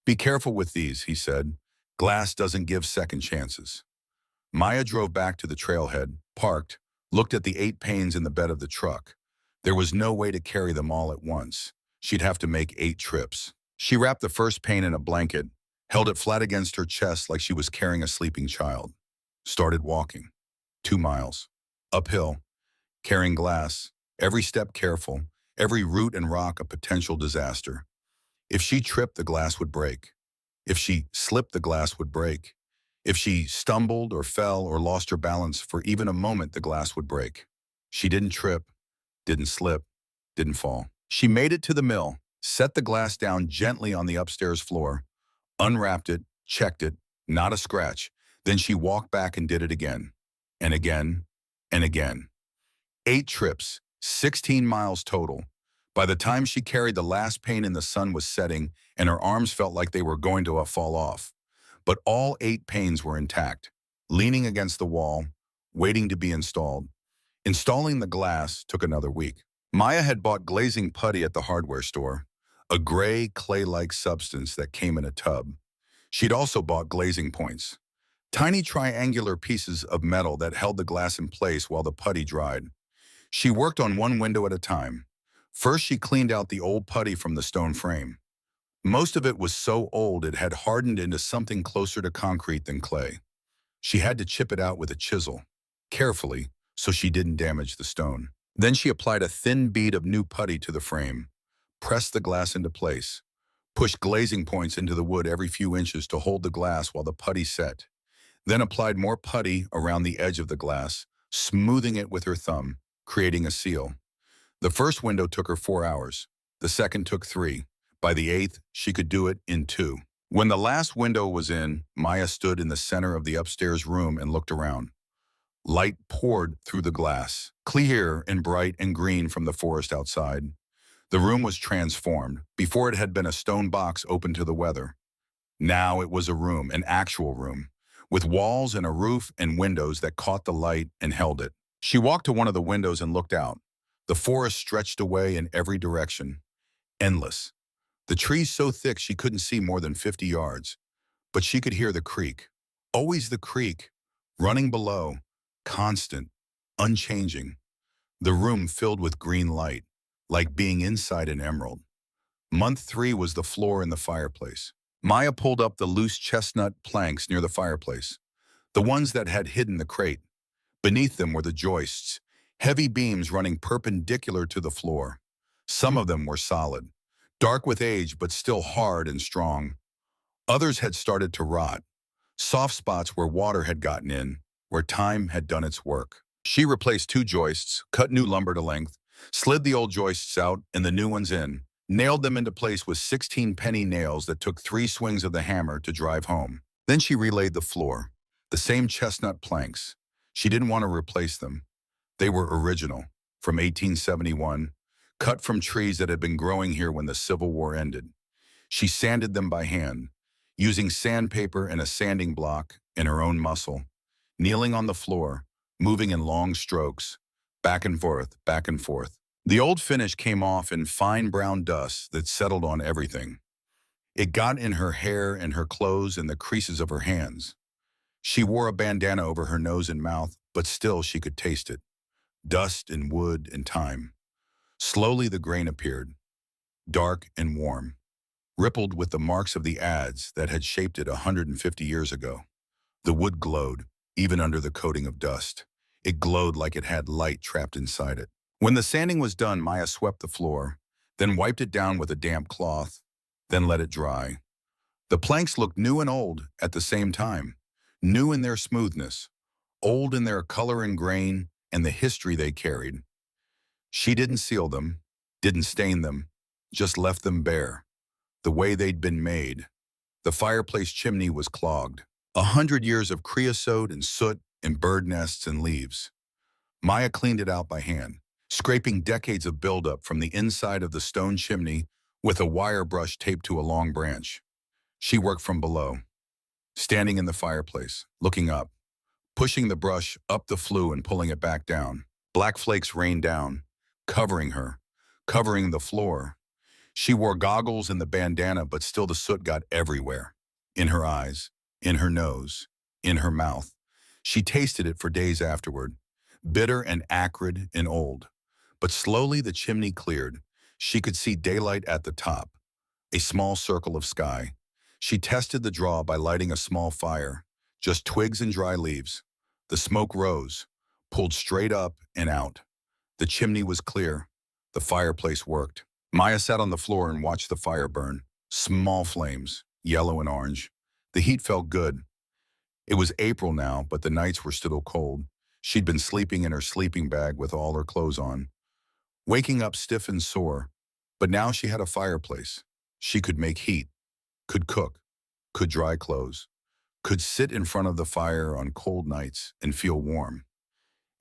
Be careful with these, he said. Glass doesn't give second chances. Maya drove back to the trailhead, parked, looked at the 8 panes in the bed of the truck. There was no way to carry them all at once. She'd have to make 8 trips. She wrapped the first pane in a blanket, held it flat against her chest like she was carrying a sleeping child. Started walking. 2 miles. Uphill, carrying glass, every step careful, every root and rock a potential disaster. If she tripped, the glass would break. If she slipped, the glass would break. If she stumbled or fell or lost her balance for even a moment, the glass would break. She didn't trip, didn't slip, didn't fall. She made it to the mill, set the glass down gently on the upstairs floor, unwrapped it, checked it, not a scratch. Then she walked back and did it again, and again, and again. 8 trips, 16 miles total. By the time she carried the last pane and the sun was setting and her arms felt like they were going to fall off. But all 8 panes were intact, leaning against the wall, waiting to be installed. Installing the glass took another week. Maya had bought glazing putty at the hardware store, a gray clay-like substance that came in a tub. She'd also bought glazing points, tiny triangular pieces of metal that held the glass in place while the putty dried. She worked on one window at a time. First, she cleaned out the old putty from the stone frame. Most of it was so old it had hardened into something closer to concrete than clay. She had to chip it out with a chisel, carefully, so she didn't damage the stone. Then she applied a thin bead of new putty to the frame, pressed the glass into place, pushed glazing points into the wood every few inches to hold the glass while the putty set, then applied more putty around the edge of the glass, smoothing it with her thumb, creating a seal. The first window took her 4 hours. The second took 3. By the 8th, she could do it in 2. When the last window was in, Maya stood in the center of the upstairs room and looked around. Light poured through the glass, clear and bright and green from the forest outside. The room was transformed. Before it had been a stone box open to the weather. Now it was a room, an actual room, with walls and a roof and windows that caught the light and held it. She walked to one of the windows and looked out. The forest stretched away in every direction, endless. The trees so thick she couldn't see more than 50 yards, but she could hear the creek. Always the creek, running below, constant, unchanging. The room filled with green light, like being inside an emerald. Month 3 was the floor in the fireplace. Maya pulled up the loose chestnut planks near the fireplace, the ones that had hidden the crate. Beneath them were the joists, heavy beams running perpendicular to the floor. Some of them were solid, dark with age but still hard and strong. Others had started to rot, soft spots where water had gotten in, where time had done its work. She replaced 2 joists, cut new lumber to length, slid the old joists out and the new ones in, nailed them into place with 16-penny nails that took 3 swings of the hammer to drive home. Then she relaid the floor, the same chestnut planks. She didn't want to replace them. They were original, from 1871, cut from trees that had been growing here when the Civil War ended. She sanded them by hand, using sandpaper and a sanding block and her own muscle, kneeling on the floor, moving in long strokes, back and forth, back and forth. The old finish came off in fine brown dust that settled on everything. It got in her hair and her clothes and the creases of her hands. She wore a bandana over her nose and mouth, but still she could taste it. Dust and wood and time. Slowly the grain appeared, dark and warm, rippled with the marks of the adze that had shaped it 150 years ago. The wood glowed, even under the coating of dust. It glowed like it had light trapped inside it. When the sanding was done, Maya swept the floor, then wiped it down with a damp cloth, then let it dry. The planks looked new and old at the same time, new in their smoothness, old in their color and grain and the history they carried. She didn't seal them, didn't stain them, just left them bare, the way they'd been made. The fireplace chimney was clogged, 100 years of creosote and soot and bird nests and leaves. Maya cleaned it out by hand. scraping decades of buildup from the inside of the stone chimney with a wire brush taped to a long branch. She worked from below, standing in the fireplace, looking up, pushing the brush up the flue and pulling it back down. Black flakes rained down, covering her, covering the floor. She wore goggles and the bandana, but still the soot got everywhere. In her eyes, in her nose, in her mouth. She tasted it for days afterward, bitter and acrid and old. But slowly the chimney cleared. She could see daylight at the top, a small circle of sky. She tested the draw by lighting a small fire, just twigs and dry leaves. The smoke rose, pulled straight up and out. The chimney was clear. The fireplace worked. Maya sat on the floor and watched the fire burn. Small flames, yellow and orange. The heat felt good. It was April now, but the nights were still cold. She'd been sleeping in her sleeping bag with all her clothes on, waking up stiff and sore. But now she had a fireplace. She could make heat, could cook, could dry clothes, could sit in front of the fire on cold nights and feel warm.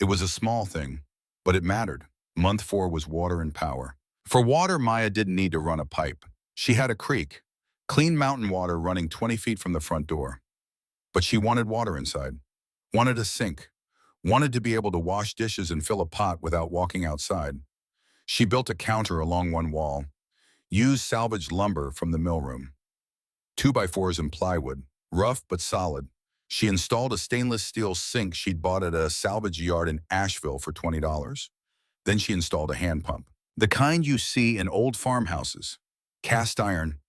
It was a small thing, but it mattered. Month 4 was water and power. For water, Maya didn't need to run a pipe. She had a creek, clean mountain water running 20 feet from the front door. But she wanted water inside, wanted a sink, wanted to be able to wash dishes and fill a pot without walking outside. She built a counter along one wall, used salvaged lumber from the mill room, 2x4s and plywood, rough but solid. She installed a stainless steel sink she'd bought at a salvage yard in Asheville for $20. Then she installed a hand pump, the kind you see in old farmhouses, cast iron,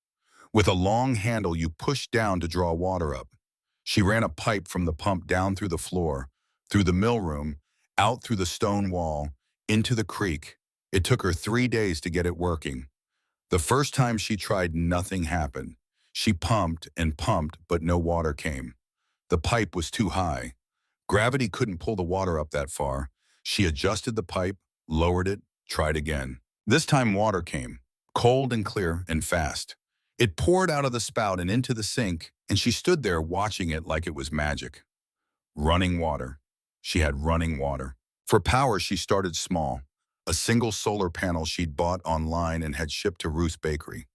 with a long handle you push down to draw water up. She ran a pipe from the pump down through the floor, through the mill room, out through the stone wall, into the creek. It took her 3 days to get it working. The first time she tried, nothing happened. She pumped and pumped, but no water came. The pipe was too high. Gravity couldn't pull the water up that far. She adjusted the pipe, lowered it, tried again. This time water came, cold and clear and fast. It poured out of the spout and into the sink, and she stood there watching it like it was magic. Running water. She had running water. For power, she started small. A single solar panel she'd bought online and had shipped to Ruth's bakery.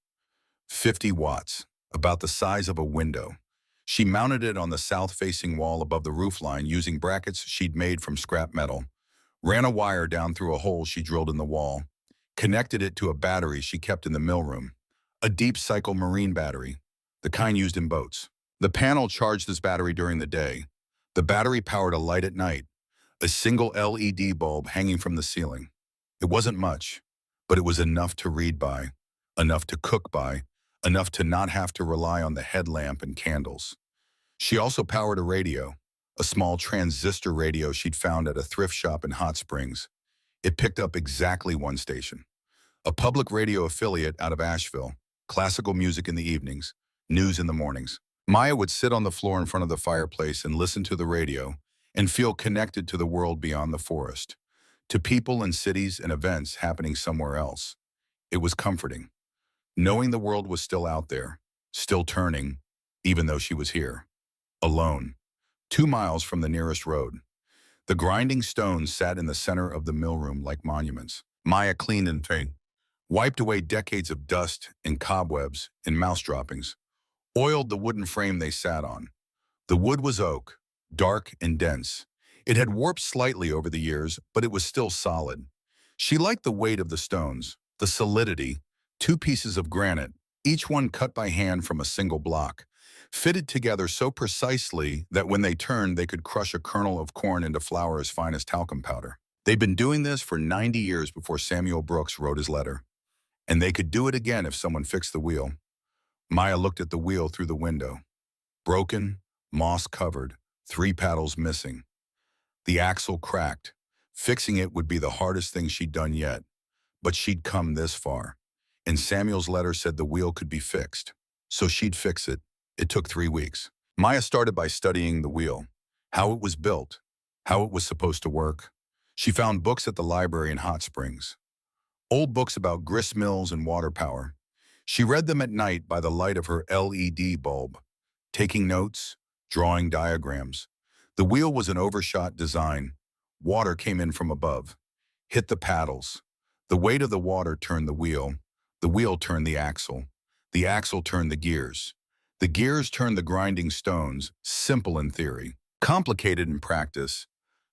50 watts, about the size of a window. She mounted it on the south-facing wall above the roofline using brackets she'd made from scrap metal, ran a wire down through a hole she drilled in the wall, connected it to a battery she kept in the mill room, a deep cycle marine battery, the kind used in boats. The panel charged this battery during the day. The battery powered a light at night, a single LED bulb hanging from the ceiling. It wasn't much, but it was enough to read by, enough to cook by, enough to not have to rely on the headlamp and candles. She also powered a radio, a small transistor radio she'd found at a thrift shop in Hot Springs. It picked up exactly one station, a public radio affiliate out of Asheville, classical music in the evenings, news in the mornings. Maya would sit on the floor in front of the fireplace and listen to the radio and feel connected to the world beyond the forest, to people and cities and events happening somewhere else. It was comforting, knowing the world was still out there, still turning, even though she was here, alone, 2 miles from the nearest road. The grinding stones sat in the center of the mill room like monuments. Maya cleaned and wiped away decades of dust and cobwebs and mouse droppings, oiled the wooden frame they sat on. The wood was oak, dark and dense. It had warped slightly over the years, but it was still solid. She liked the weight of the stones, the solidity, 2 pieces of granite, each one cut by hand from a single block, fitted together so precisely that when they turned, they could crush a kernel of corn into flour as fine as talcum powder. They'd been doing this for 90 years before Samuel Brooks wrote his letter, and they could do it again if someone fixed the wheel. Maya looked at the wheel through the window. Broken, moss-covered, 3 paddles missing. The axle cracked. Fixing it would be the hardest thing she'd done yet, but she'd come this far. And Samuel's letter said the wheel could be fixed, so she'd fix it. It took 3 weeks. Maya started by studying the wheel, how it was built, how it was supposed to work. She found books at the library in Hot Springs, old books about grist mills and water power. She read them at night by the light of her LED bulb, taking notes, drawing diagrams. The wheel was an overshot design. Water came in from above. hit the paddles. The weight of the water turned the wheel turned the axle turned the gears. The gears turned the grinding stones, simple in theory, complicated in practice.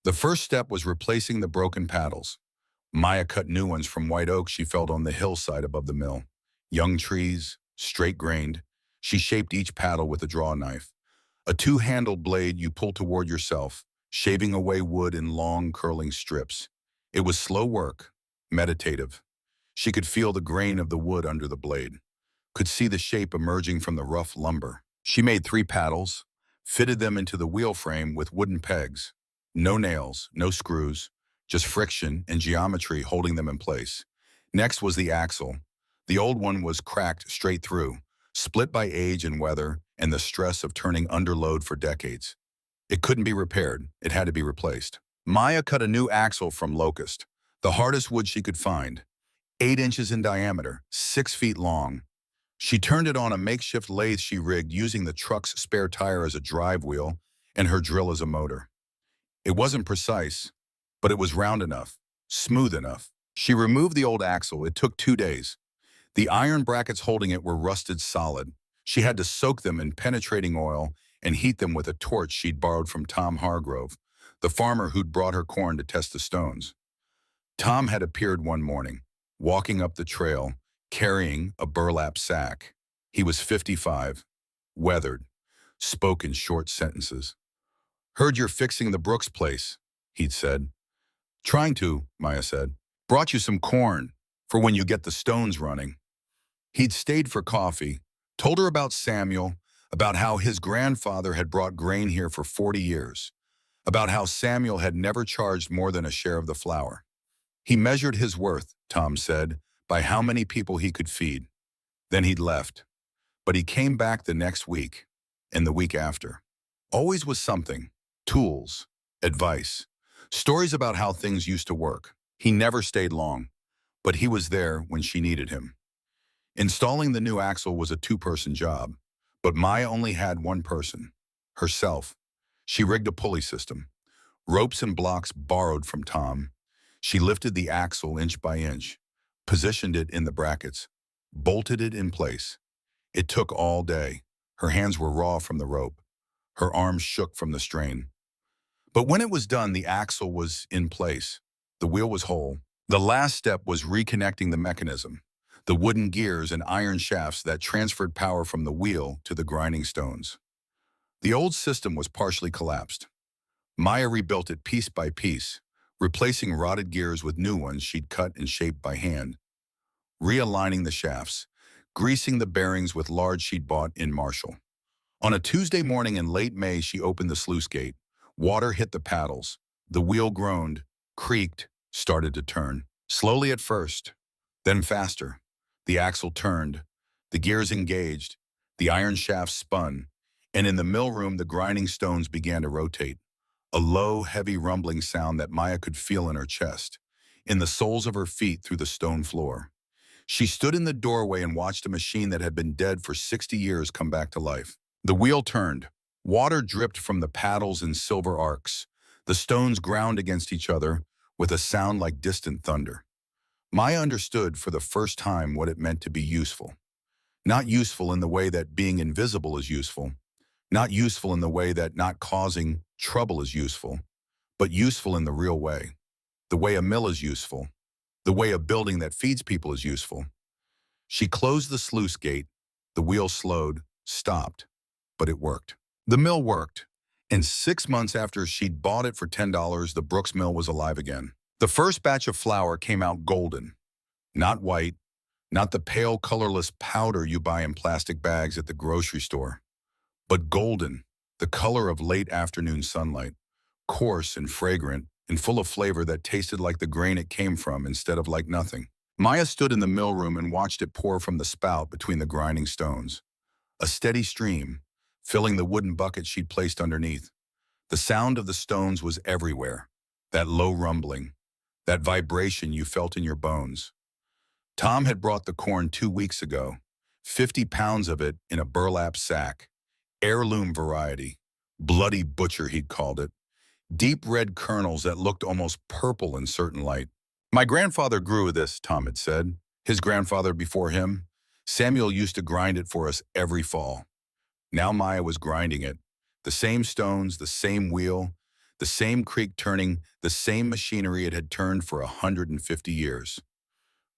The first step was replacing the broken paddles. Maya cut new ones from white oak she felled on the hillside above the mill. Young trees, straight-grained. She shaped each paddle with a draw knife. A two-handled blade you pull toward yourself, shaving away wood in long, curling strips. It was slow work, meditative. She could feel the grain of the wood under the blade, could see the shape emerging from the rough lumber. She made 3 paddles, fitted them into the wheel frame with wooden pegs. No nails, no screws, just friction and geometry holding them in place. Next was the axle. The old one was cracked straight through, split by age and weather and the stress of turning under load for decades. It couldn't be repaired, it had to be replaced. Maya cut a new axle from locust, the hardest wood she could find, 8 inches in diameter, 6 feet long. She turned it on a makeshift lathe she rigged using the truck's spare tire as a drive wheel and her drill as a motor. It wasn't precise, but it was round enough, smooth enough. She removed the old axle. It took 2 days. The iron brackets holding it were rusted solid. She had to soak them in penetrating oil and heat them with a torch she'd borrowed from Tom Hargrove, the farmer who'd brought her corn to test the stones. Tom had appeared one morning, walking up the trail, carrying a burlap sack. He was 55, weathered, spoke in short sentences. "Heard you're fixing the Brooks place," he'd said. "Trying to," Maya said. "Brought you some corn for when you get the stones running." He'd stayed for coffee, told her about Samuel, about how his grandfather had brought grain here for 40 years, about how Samuel had never charged more than a share of the flour. He measured his worth, Tom said, by how many people he could feed. Then he'd left. But he came back the next week, and the week after. Always with something: tools, advice, stories about how things used to work. He never stayed long, but he was there when she needed him. Installing the new axle was a 2-person job, but Maya only had one person: herself. She rigged a pulley system, ropes and blocks borrowed from Tom. She lifted the axle inch by inch, positioned it in the brackets, bolted it in place. It took all day. Her hands were raw from the rope. Her arms shook from the strain. But when it was done, the axle was in place. The wheel was whole. The last step was reconnecting the mechanism, the wooden gears and iron shafts that transferred power from the wheel to the grinding stones. The old system was partially collapsed. Maya rebuilt it piece by piece, replacing rotted gears with new ones she'd cut and shaped by hand, realigning the shafts, greasing the bearings with lard she'd bought in Marshall. On a Tuesday morning in late May, she opened the sluice gate. Water hit the paddles. The wheel groaned, creaked, started to turn. Slowly at first, then faster. The axle turned, the gears engaged, the iron shafts spun, and in the mill room the grinding stones began to rotate. A low, heavy rumbling sound that Maya could feel in her chest, in the soles of her feet through the stone floor. She stood in the doorway and watched a machine that had been dead for 60 years come back to life. The wheel turned. Water dripped from the paddles in silver arcs. The stones ground against each other with a sound like distant thunder. Maya understood for the first time what it meant to be useful. Not useful in the way that being invisible is useful, not useful in the way that not causing trouble is useful, but useful in the real way. The way a mill is useful, the way a building that feeds people is useful. She closed the sluice gate. The wheel slowed, stopped, but it worked. The mill worked, and 6 months after she'd bought it for $10, the Brooks mill was alive again. The first batch of flour came out golden, not white, not the pale, colorless powder you buy in plastic bags at the grocery store, but golden, the color of late afternoon sunlight, coarse and fragrant and full of flavor that tasted like the grain it came from instead of like nothing. Maya stood in the mill room and watched it pour from the spout between the grinding stones. A steady stream, filling the wooden bucket she'd placed underneath. The sound of the stones was everywhere, that low rumbling, that vibration you felt in your bones. Tom had brought the corn 2 weeks ago, 50 pounds of it in a burlap sack, heirloom variety, bloody butcher he'd called it, deep red kernels that looked almost purple in certain light. My grandfather grew this, Tom had said. His grandfather before him. Samuel used to grind it for us every fall. Now Maya was grinding it. The same stones, the same wheel, the same creek turning, the same machinery it had turned for 150 years.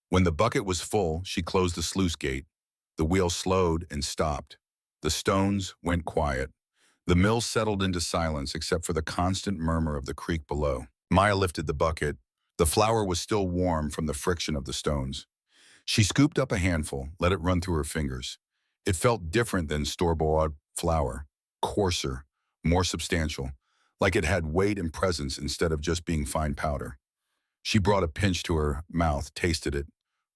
When the bucket was full, she closed the sluice gate. The wheel slowed and stopped. The stones went quiet. The mill settled into silence except for the constant murmur of the creek below. Maya lifted the bucket. The flour was still warm from the friction of the stones. She scooped up a handful, let it run through her fingers. It felt different than store-bought flour, coarser, more substantial, like it had weight and presence instead of just being fine powder. She brought a pinch to her mouth, tasted it.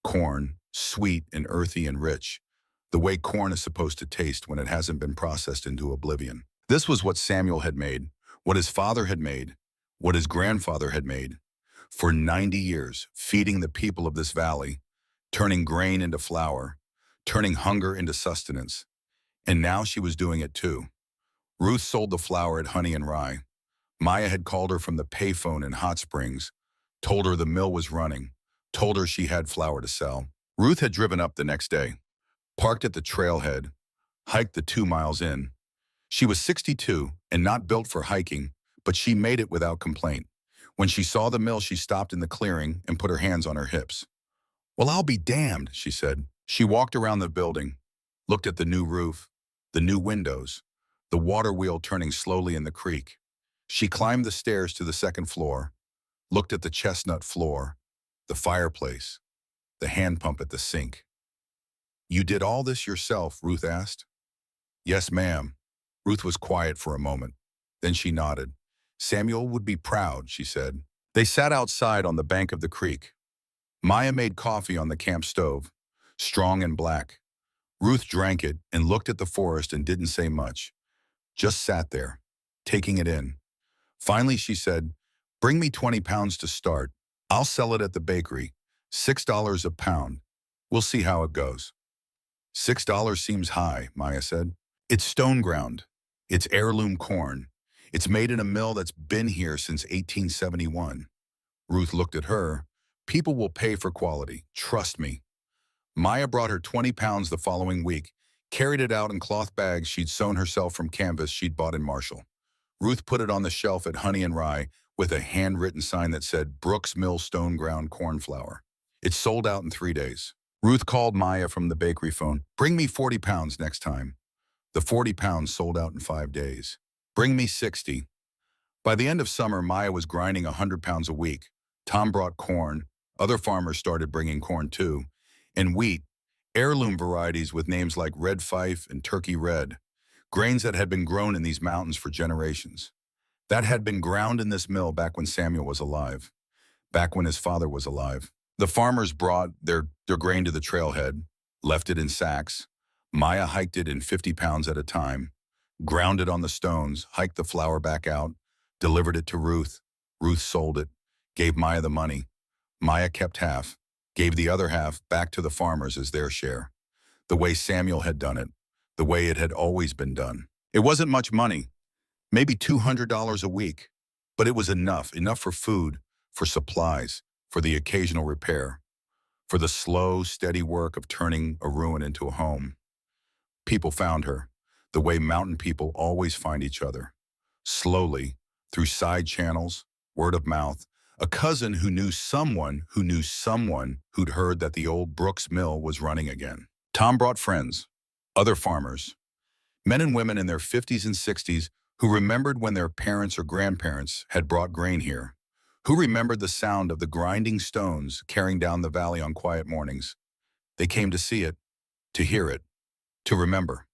Corn, sweet and earthy and rich, the way corn is supposed to taste when it hasn't been processed into oblivion. This was what Samuel had made, what his father had made, what his grandfather had made. For 90 years, feeding the people of this valley, turning grain into flour, turning hunger into sustenance. And now she was doing it too. Ruth sold the flour at Honey and Rye. Maya had called her from the payphone in Hot Springs, told her the mill was running, told her she had flour to sell. Ruth had driven up the next day, parked at the trailhead, hiked the 2 miles in. She was 62 and not built for hiking, but she made it without complaint. When she saw the mill, she stopped in the clearing and put her hands on her hips. "Well, I'll be damned," she said. She walked around the building, looked at the new roof, the new windows, the water wheel turning slowly in the creek. She climbed the stairs to the second floor, looked at the chestnut floor, the fireplace, the hand pump at the sink. "You did all this yourself?" Ruth asked. "Yes, ma'am." Ruth was quiet for a moment. Then she nodded. "Samuel would be proud," she said. They sat outside on the bank of the creek. Maya made coffee on the camp stove, strong and black. Ruth drank it and looked at the forest and didn't say much, just sat there, taking it in. Finally, she said, "Bring me 20 pounds to start. I'll sell it at the bakery. $6 a pound. We'll see how it goes." $6 seems high, Maya said. "It's stone ground. It's heirloom corn. It's made in a mill that's been here since 1871. Ruth looked at her. "People will pay for quality. Trust me." Maya brought her 20 pounds the following week, carried it out in cloth bags she'd sewn herself from canvas she'd bought in Marshall. Ruth put it on the shelf at Honey and Rye with a handwritten sign that said Brooks Millstone ground corn flour. It sold out in 3 days. Ruth called Maya from the bakery phone. "Bring me 40 pounds next time." The 40 pounds sold out in 5 days. "Bring me 60. By the end of summer, Maya was grinding 100 pounds a week. Tom brought corn. Other farmers started bringing corn too. And wheat, heirloom varieties with names like Red Fife and Turkey Red, grains that had been grown in these mountains for generations. That had been ground in this mill back when Samuel was alive, back when his father was alive. The farmers brought their grain to the trailhead, left it in sacks. Maya hiked it in 50 pounds at a time, ground it on the stones, hiked the flour back out, delivered it to Ruth. Ruth sold it, gave Maya the money. Maya kept half, gave the other half back to the farmers as their share. The way Samuel had done it, the way it had always been done. It wasn't much money, maybe $200 a week, but it was enough for food, for supplies, for the occasional repair, for the slow, steady work of turning a ruin into a home. People found her, the way mountain people always find each other. Slowly, through side channels, word of mouth, a cousin who knew someone who'd heard that the old Brooks Mill was running again. Tom brought friends, other farmers, men and women in their 50s and 60s who remembered when their parents or grandparents had brought grain here, who remembered the sound of the grinding stones carrying down the valley on quiet mornings. They came to see it, to hear it, to remember.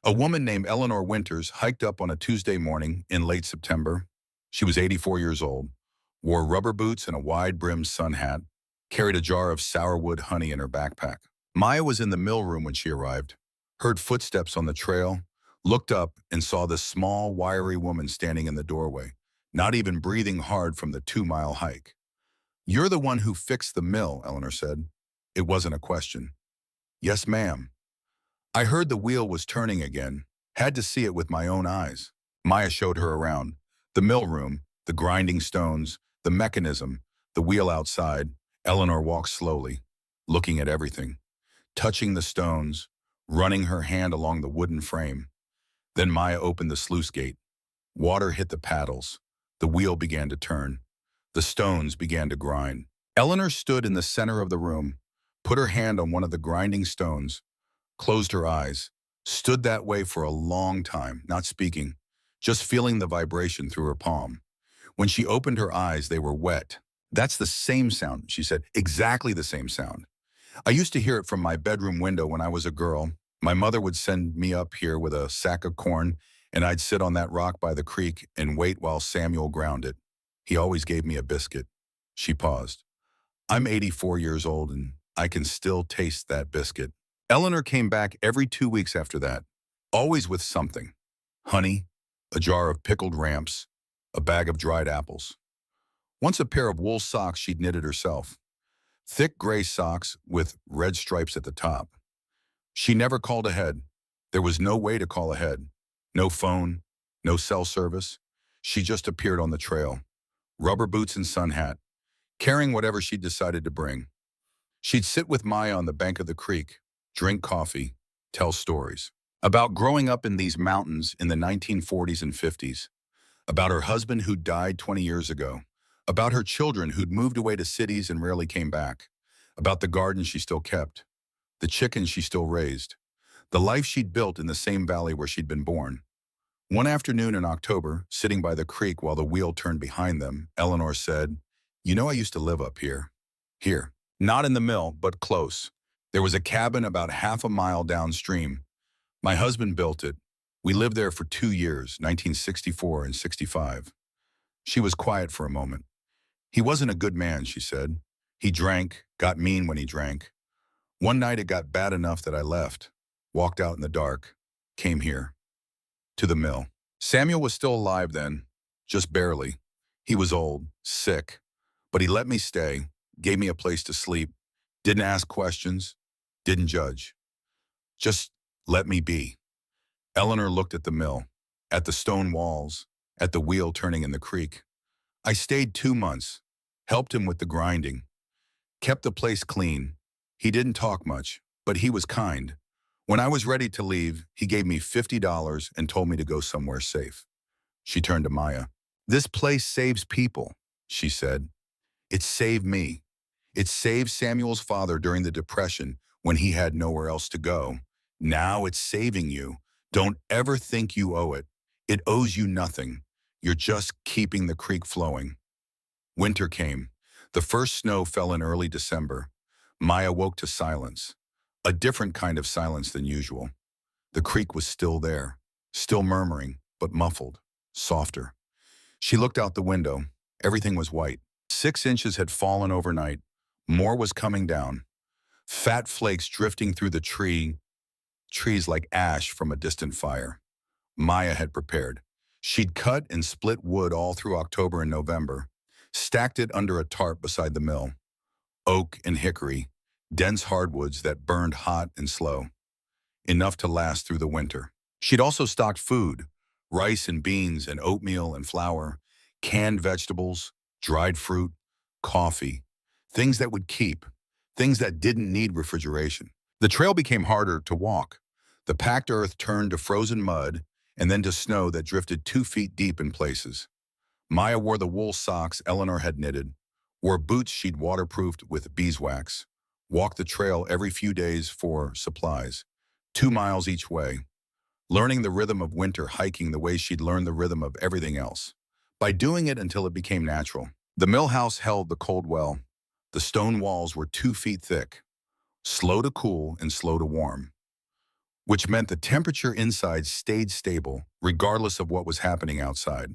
A woman named Eleanor Winters hiked up on a Tuesday morning in late September. She was 84 years old, wore rubber boots and a wide-brimmed sun hat, carried a jar of sourwood honey in her backpack. Maya was in the mill room when she arrived, heard footsteps on the trail, looked up and saw this small, wiry woman standing in the doorway, not even breathing hard from the 2-mile hike. "You're the one who fixed the mill," Eleanor said. It wasn't a question. "Yes, ma'am. I heard the wheel was turning again, had to see it with my own eyes." Maya showed her around. The mill room, the grinding stones, the mechanism, the wheel outside. Eleanor walked slowly, looking at everything, touching the stones, running her hand along the wooden frame. Then Maya opened the sluice gate. Water hit the paddles. The wheel began to turn. The stones began to grind. Eleanor stood in the center of the room, put her hand on one of the grinding stones, closed her eyes, stood that way for a long time, not speaking, just feeling the vibration through her palm. When she opened her eyes, they were wet. "That's the same sound," she said, "exactly the same sound. I used to hear it from my bedroom window when I was a girl. My mother would send me up here with a sack of corn, and I'd sit on that rock by the creek and wait while Samuel ground it. He always gave me a biscuit." She paused. "I'm 84 years old, and I can still taste that biscuit." Eleanor came back every 2 weeks after that, always with something: honey, a jar of pickled ramps, a bag of dried apples. Once a pair of wool socks she'd knitted herself, thick gray socks with red stripes at the top. She never called ahead. There was no way to call ahead. No phone, no cell service. She just appeared on the trail, rubber boots and sun hat, carrying whatever she'd decided to bring. She'd sit with Maya on the bank of the creek, drink coffee, tell stories about growing up in these mountains in the 1940s and 50s, about her husband who died 20 years ago, about her children who'd moved away to cities and rarely came back, about the garden she still kept, the chickens she still raised, the life she'd built in the same valley where she'd been born. One afternoon in October, sitting by the creek while the wheel turned behind them, Eleanor said, "You know, I used to live up here." Here. Not in the mill, but close. There was a cabin about half a mile downstream. My husband built it. We lived there for 2 years, 1964 and 65. She was quiet for a moment. "He wasn't a good man," she said. "He drank, got mean when he drank. One night it got bad enough that I left, walked out in the dark, came here, to the mill." Samuel was still alive then, just barely. He was old, sick, but he let me stay, gave me a place to sleep, didn't ask questions, didn't judge. Just let me be. Eleanor looked at the mill, at the stone walls, at the wheel turning in the creek. "I stayed 2 months, helped him with the grinding, kept the place clean. He didn't talk much, but he was kind. When I was ready to leave, he gave me $50 and told me to go somewhere safe." She turned to Maya. "This place saves people," she said. "It saved me. It saved Samuel's father during the Depression when he had nowhere else to go. Now it's saving you. Don't ever think you owe it. It owes you nothing. You're just keeping the creek flowing." Winter came. The first snow fell in early December. Maya woke to silence, a different kind of silence than usual. The creek was still there, still murmuring, but muffled, softer. She looked out the window. Everything was white. 6 inches had fallen overnight. More was coming down. Fat flakes drifting through the trees like ash from a distant fire. Maya had prepared. She'd cut and split wood all through October and November, stacked it under a tarp beside the mill. Oak and hickory, dense hardwoods that burned hot and slow, enough to last through the winter. She'd also stocked food, rice and beans and oatmeal and flour, canned vegetables, dried fruit, coffee, things that would keep, things that didn't need refrigeration. The trail became harder to walk. The packed earth turned to frozen mud and then to snow that drifted 2 feet deep in places. Maya wore the wool socks Eleanor had knitted, wore boots she'd waterproofed with beeswax, walked the trail every few days for supplies, 2 miles each way, learning the rhythm of winter hiking the way she'd learned the rhythm of everything else, by doing it until it became natural. The mill house held the cold well. The stone walls were 2 feet thick, slow to cool and slow to warm, which meant the temperature inside stayed stable regardless of what was happening outside.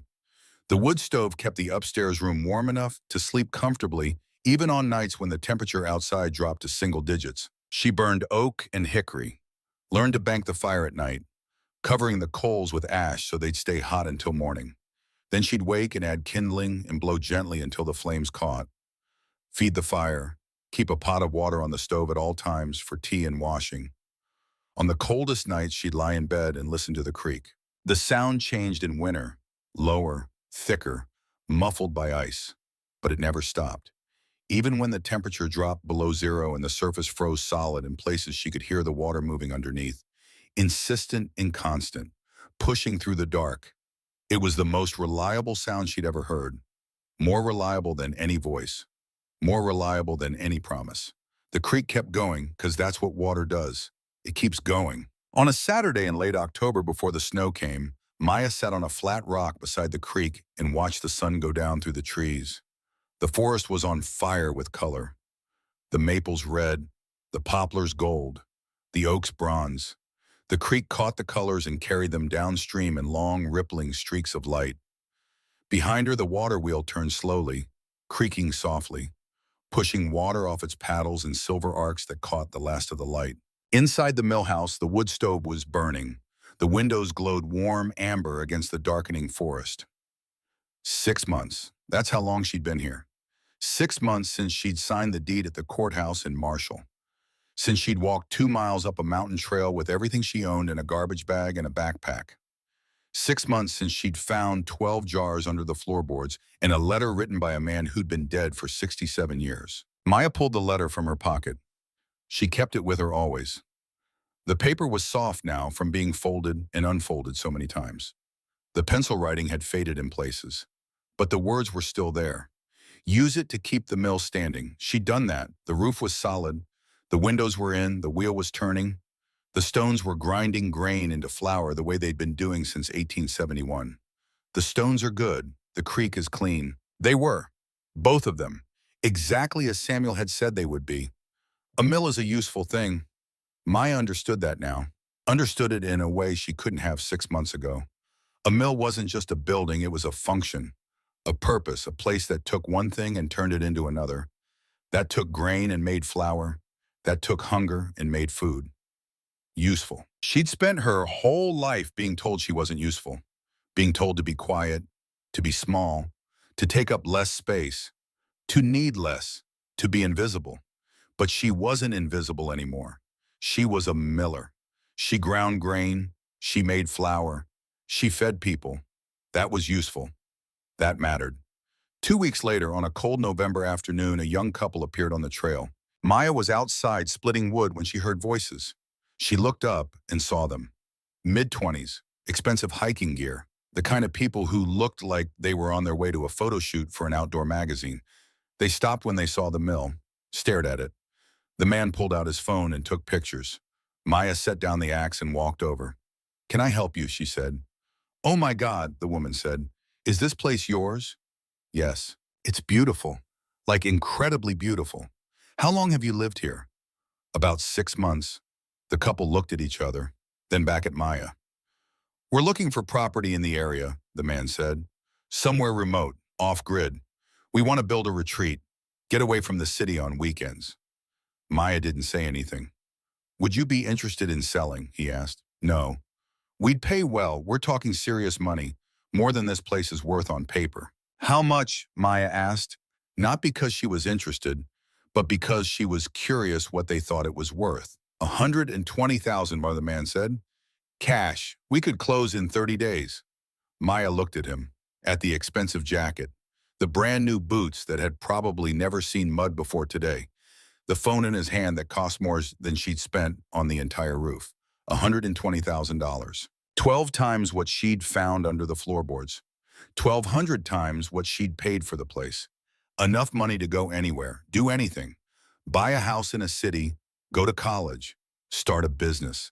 The wood stove kept the upstairs room warm enough to sleep comfortably even on nights when the temperature outside dropped to single digits. She burned oak and hickory, learned to bank the fire at night, covering the coals with ash so they'd stay hot until morning. Then she'd wake and add kindling and blow gently until the flames caught. Feed the fire, keep a pot of water on the stove at all times for tea and washing. On the coldest nights, she'd lie in bed and listen to the creek. The sound changed in winter, lower, thicker, muffled by ice, but it never stopped. Even when the temperature dropped below zero and the surface froze solid in places she could hear the water moving underneath. Insistent and constant, pushing through the dark. It was the most reliable sound she'd ever heard. More reliable than any voice. More reliable than any promise. The creek kept going because that's what water does. It keeps going. On a Saturday in late October before the snow came, Maya sat on a flat rock beside the creek and watched the sun go down through the trees. The forest was on fire with color. The maples red, the poplars gold, the oaks bronze. The creek caught the colors and carried them downstream in long, rippling streaks of light. Behind her, the water wheel turned slowly, creaking softly, pushing water off its paddles in silver arcs that caught the last of the light. Inside the mill house, the wood stove was burning. The windows glowed warm amber against the darkening forest. 6 months. That's how long she'd been here. 6 months since she'd signed the deed at the courthouse in Marshall. Since she'd walked 2 miles up a mountain trail with everything she owned in a garbage bag and a backpack. 6 months since she'd found 12 jars under the floorboards and a letter written by a man who'd been dead for 67 years. Maya pulled the letter from her pocket. She kept it with her always. The paper was soft now from being folded and unfolded so many times. The pencil writing had faded in places, but the words were still there. Use it to keep the mill standing. She'd done that. The roof was solid. The windows were in. The wheel was turning. The stones were grinding grain into flour the way they'd been doing since 1871. The stones are good. The creek is clean. They were. Both of them. Exactly as Samuel had said they would be. A mill is a useful thing. Maya understood that now. Understood it in a way she couldn't have 6 months ago. A mill wasn't just a building, it was a function, a purpose, a place that took one thing and turned it into another. That took grain and made flour. That took hunger and made food. Useful. She'd spent her whole life being told she wasn't useful, being told to be quiet, to be small, to take up less space, to need less, to be invisible. But she wasn't invisible anymore. She was a miller. She ground grain. She made flour. She fed people. That was useful. That mattered. 2 weeks later, on a cold November afternoon, a young couple appeared on the trail. Maya was outside splitting wood when she heard voices. She looked up and saw them. Mid-20s, expensive hiking gear, the kind of people who looked like they were on their way to a photo shoot for an outdoor magazine. They stopped when they saw the mill, stared at it. The man pulled out his phone and took pictures. Maya set down the axe and walked over. "Can I help you?" she said. "Oh my God," the woman said. "Is this place yours?" "Yes. It's beautiful. Like incredibly beautiful. How long have you lived here?" "About 6 months." The couple looked at each other, then back at Maya. "We're looking for property in the area," the man said. "Somewhere remote, off-grid. We want to build a retreat, get away from the city on weekends." Maya didn't say anything. "Would you be interested in selling?" he asked. "No. We'd pay well. We're talking serious money, more than this place is worth on paper." "How much?" Maya asked, not because she was interested, but because she was curious what they thought it was worth. $120,000, the man said. "Cash. We could close in 30 days. Maya looked at him, at the expensive jacket, the brand new boots that had probably never seen mud before today, the phone in his hand that cost more than she'd spent on the entire roof. $120,000. 12 times what she'd found under the floorboards. 1,200 times what she'd paid for the place. Enough money to go anywhere, do anything. Buy a house in a city, go to college, start a business.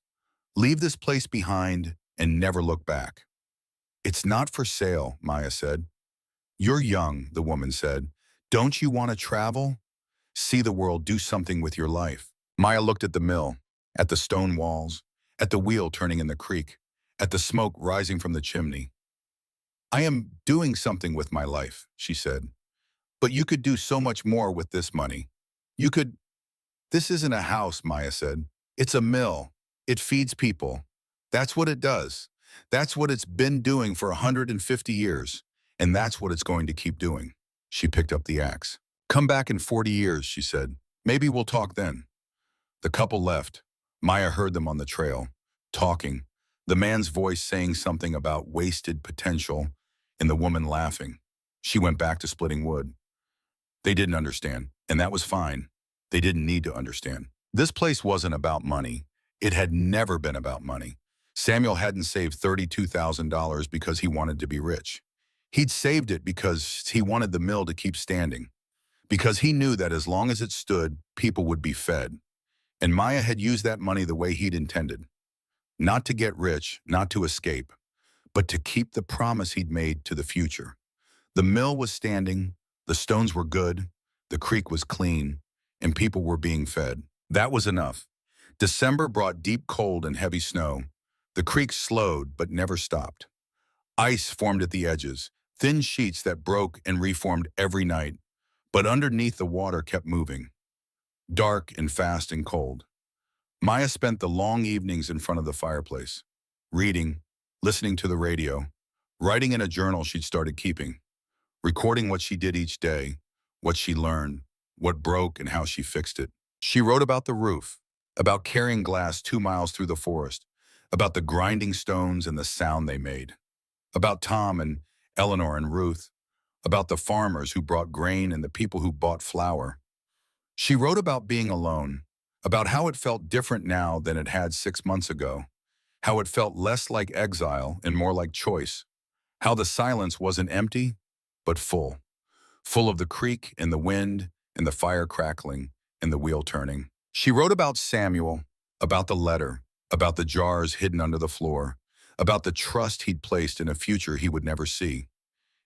Leave this place behind and never look back. "It's not for sale," Maya said. "You're young," the woman said. "Don't you want to travel? See the world, do something with your life." Maya looked at the mill, at the stone walls, at the wheel turning in the creek, at the smoke rising from the chimney. "I am doing something with my life," she said. "But you could do so much more with this money. You could—" "This isn't a house," Maya said. "It's a mill. It feeds people. That's what it does. That's what it's been doing for 150 years. And that's what it's going to keep doing." She picked up the axe. "Come back in 40 years, she said. "Maybe we'll talk then." The couple left. Maya heard them on the trail, talking, the man's voice saying something about wasted potential and the woman laughing. She went back to splitting wood. They didn't understand, and that was fine. They didn't need to understand. This place wasn't about money. It had never been about money. Samuel hadn't saved $32,000 because he wanted to be rich. He'd saved it because he wanted the mill to keep standing, because he knew that as long as it stood, people would be fed. And Maya had used that money the way he'd intended. Not to get rich, not to escape, but to keep the promise he'd made to the future. The mill was standing, the stones were good, the creek was clean, and people were being fed. That was enough. December brought deep cold and heavy snow. The creek slowed but never stopped. Ice formed at the edges, thin sheets that broke and reformed every night. But underneath the water kept moving, dark and fast and cold. Maya spent the long evenings in front of the fireplace, reading, listening to the radio, writing in a journal she'd started keeping, recording what she did each day, what she learned, what broke and how she fixed it. She wrote about the roof, about carrying glass 2 miles through the forest, about the grinding stones and the sound they made, about Tom and Eleanor and Ruth, about the farmers who brought grain and the people who bought flour. She wrote about being alone, about how it felt different now than it had 6 months ago, how it felt less like exile and more like choice, how the silence wasn't empty, but full, full of the creek and the wind and the fire crackling and the wheel turning. She wrote about Samuel, about the letter, about the jars hidden under the floor, about the trust he'd placed in a future he would never see.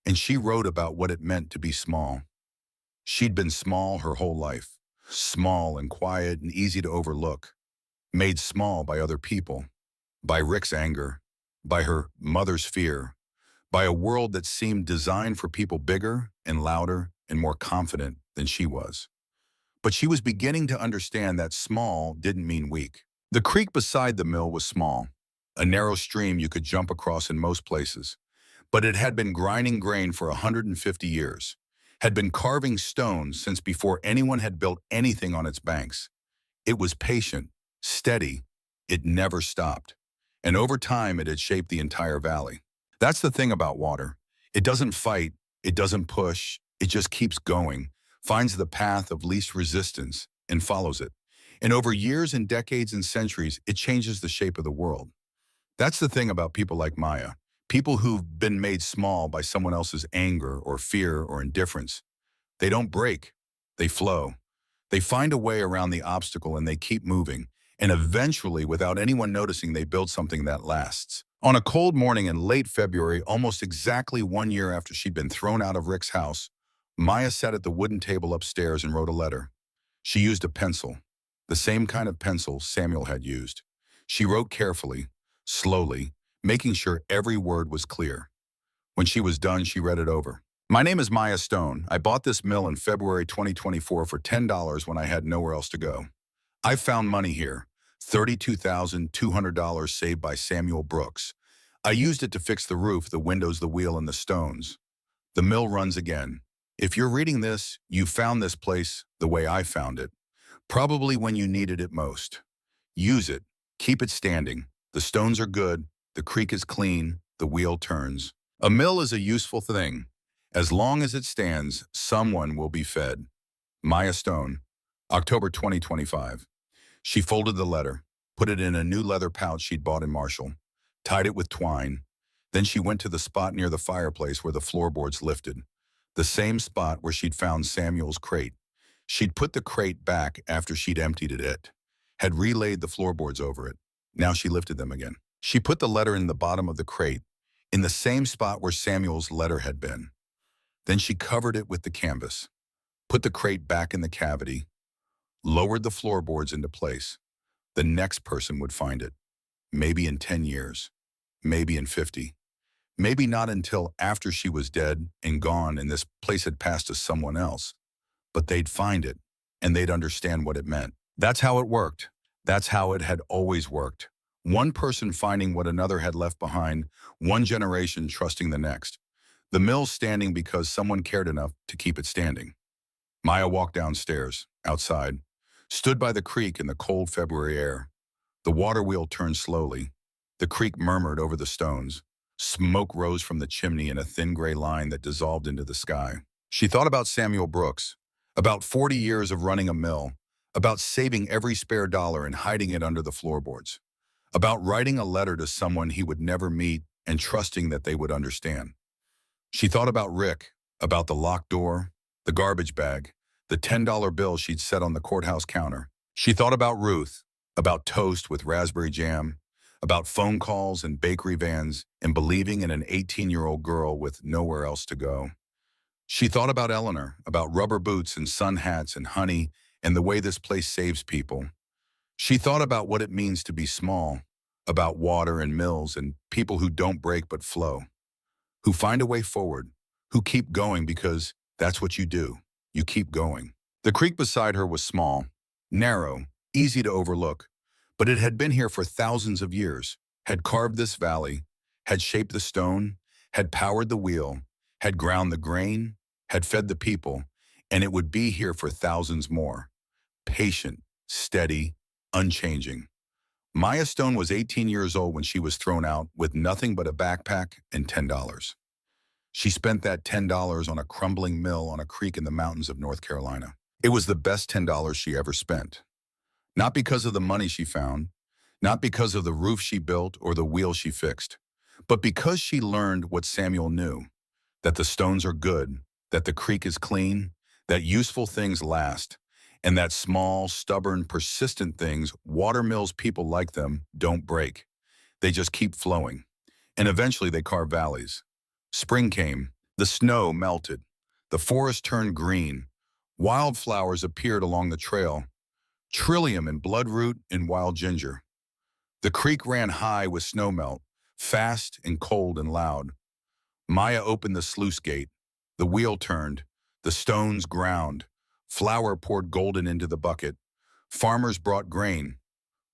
And she wrote about what it meant to be small. She'd been small her whole life, small and quiet and easy to overlook, made small by other people, by Rick's anger, by her mother's fear, by a world that seemed designed for people bigger and louder and more confident than she was. But she was beginning to understand that small didn't mean weak. The creek beside the mill was small, a narrow stream you could jump across in most places. But it had been grinding grain for 150 years, had been carving stones since before anyone had built anything on its banks. It was patient, steady, it never stopped. And over time, it had shaped the entire valley. That's the thing about water. It doesn't fight, it doesn't push, it just keeps going, finds the path of least resistance, and follows it. And over years and decades and centuries, it changes the shape of the world. That's the thing about people like Maya. People who've been made small by someone else's anger or fear or indifference. They don't break, they flow. They find a way around the obstacle and they keep moving. And eventually, without anyone noticing, they build something that lasts. On a cold morning in late February, almost exactly 1 year after she'd been thrown out of Rick's house, Maya sat at the wooden table upstairs and wrote a letter. She used a pencil, the same kind of pencil Samuel had used. She wrote carefully, slowly, making sure every word was clear. When she was done, she read it over. My name is Maya Stone. I bought this mill in February 2024 for $10 when I had nowhere else to go. I found money here, $32,200 saved by Samuel Brooks. I used it to fix the roof, the windows, the wheel, and the stones. The mill runs again. If you're reading this, you found this place the way I found it, probably when you needed it most. Use it. Keep it standing. The stones are good. The creek is clean. The wheel turns. A mill is a useful thing. As long as it stands, someone will be fed. Maya Stone, October 2025. She folded the letter, put it in a new leather pouch she'd bought in Marshall, tied it with twine. Then she went to the spot near the fireplace where the floorboards lifted, the same spot where she'd found Samuel's crate. She'd put the crate back after she'd emptied it, had relayed the floorboards over it. Now she lifted them again. She put the letter in the bottom of the crate, in the same spot where Samuel's letter had been. Then she covered it with the canvas, put the crate back in the cavity, lowered the floorboards into place. The next person would find it, maybe in 10 years, maybe in 50, maybe not until after she was dead and gone and this place had passed to someone else. But they'd find it, and they'd understand what it meant. That's how it worked. That's how it had always worked. One person finding what another had left behind, one generation trusting the next. The mill standing because someone cared enough to keep it standing. Maya walked downstairs, outside, stood by the creek in the cold February air. The water wheel turned slowly. The creek murmured over the stones. Smoke rose from the chimney in a thin gray line that dissolved into the sky. She thought about Samuel Brooks, About 40 years of running a mill, about saving every spare dollar and hiding it under the floorboards, about writing a letter to someone he would never meet and trusting that they would understand. She thought about Rick, about the locked door, the garbage bag, the $10 bill she'd set on the courthouse counter. She thought about Ruth, about toast with raspberry jam, about phone calls and bakery vans, and believing in an 18-year-old girl with nowhere else to go. She thought about Eleanor, about rubber boots and sun hats and honey and the way this place saves people. She thought about what it means to be small, about water and mills and people who don't break but flow, who find a way forward, who keep going because that's what you do. You keep going. The creek beside her was small, narrow, easy to overlook, but it had been here for thousands of years, had carved this valley, had shaped the stone, had powered the wheel, had ground the grain, had fed the people, and it would be here for thousands more. Patient, steady, unchanging. Maya Stone was 18 years old when she was thrown out with nothing but a backpack and $10. She spent that $10 on a crumbling mill on a creek in the mountains of North Carolina. It was the best $10 she ever spent. Not because of the money she found, not because of the roof she built or the wheel she fixed, but because she learned what Samuel knew, that the stones are good, that the creek is clean, that useful things last, and that small, stubborn, persistent things, watermills people like them, don't break. They just keep flowing. And eventually they carve valleys. Spring came, the snow melted, the forest turned green, wildflowers appeared along the trail, trillium and bloodroot and wild ginger. The creek ran high with snowmelt, fast and cold and loud. Maya opened the sluice gate. The wheel turned. The stones ground. Flour poured golden into the bucket. Farmers brought grain.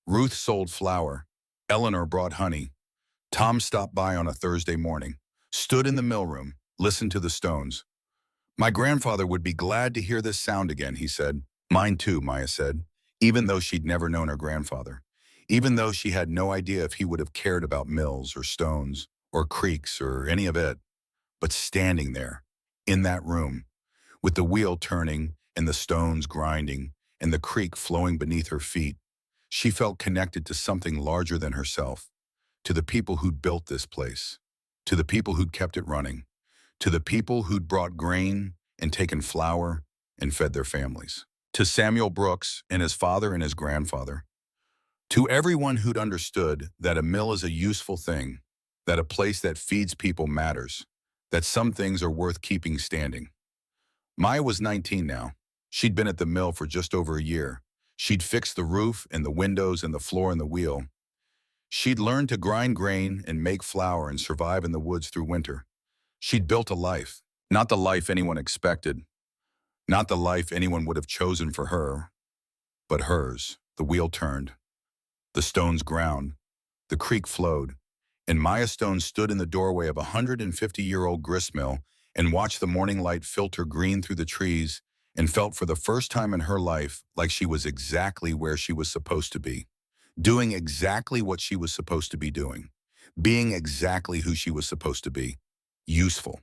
Ruth sold flour. Eleanor brought honey. Tom stopped by on a Thursday morning, stood in the mill room, listened to the stones. My grandfather would be glad to hear this sound again, he said. Mine too, Maya said, even though she'd never known her grandfather, even though she had no idea if he would have cared about mills or stones or creeks or any of it. But standing there, in that room, with the wheel turning and the stones grinding and the creek flowing beneath her feet, she felt connected to something larger than herself, to the people who'd built this place, to the people who'd kept it running, to the people who'd brought grain and taken flour and fed their families, to Samuel Brooks and his father and his grandfather, to everyone who'd understood that a mill is a useful thing, that a place that feeds people matters, that some things are worth keeping standing. Maya was 19 now. She'd been at the mill for just over a year. She'd fixed the roof and the windows and the floor and the wheel. She'd learned to grind grain and make flour and survive in the woods through winter. She'd built a life, not the life anyone expected, not the life anyone would have chosen for her, but hers. The wheel turned. The stones ground. The creek flowed. And Maya Stone stood in the doorway of a 150-year-old gristmill and watched the morning light filter green through the trees and felt for the first time in her life like she was exactly where she was supposed to be, doing exactly what she was supposed to be doing, being exactly who she was supposed to be, useful.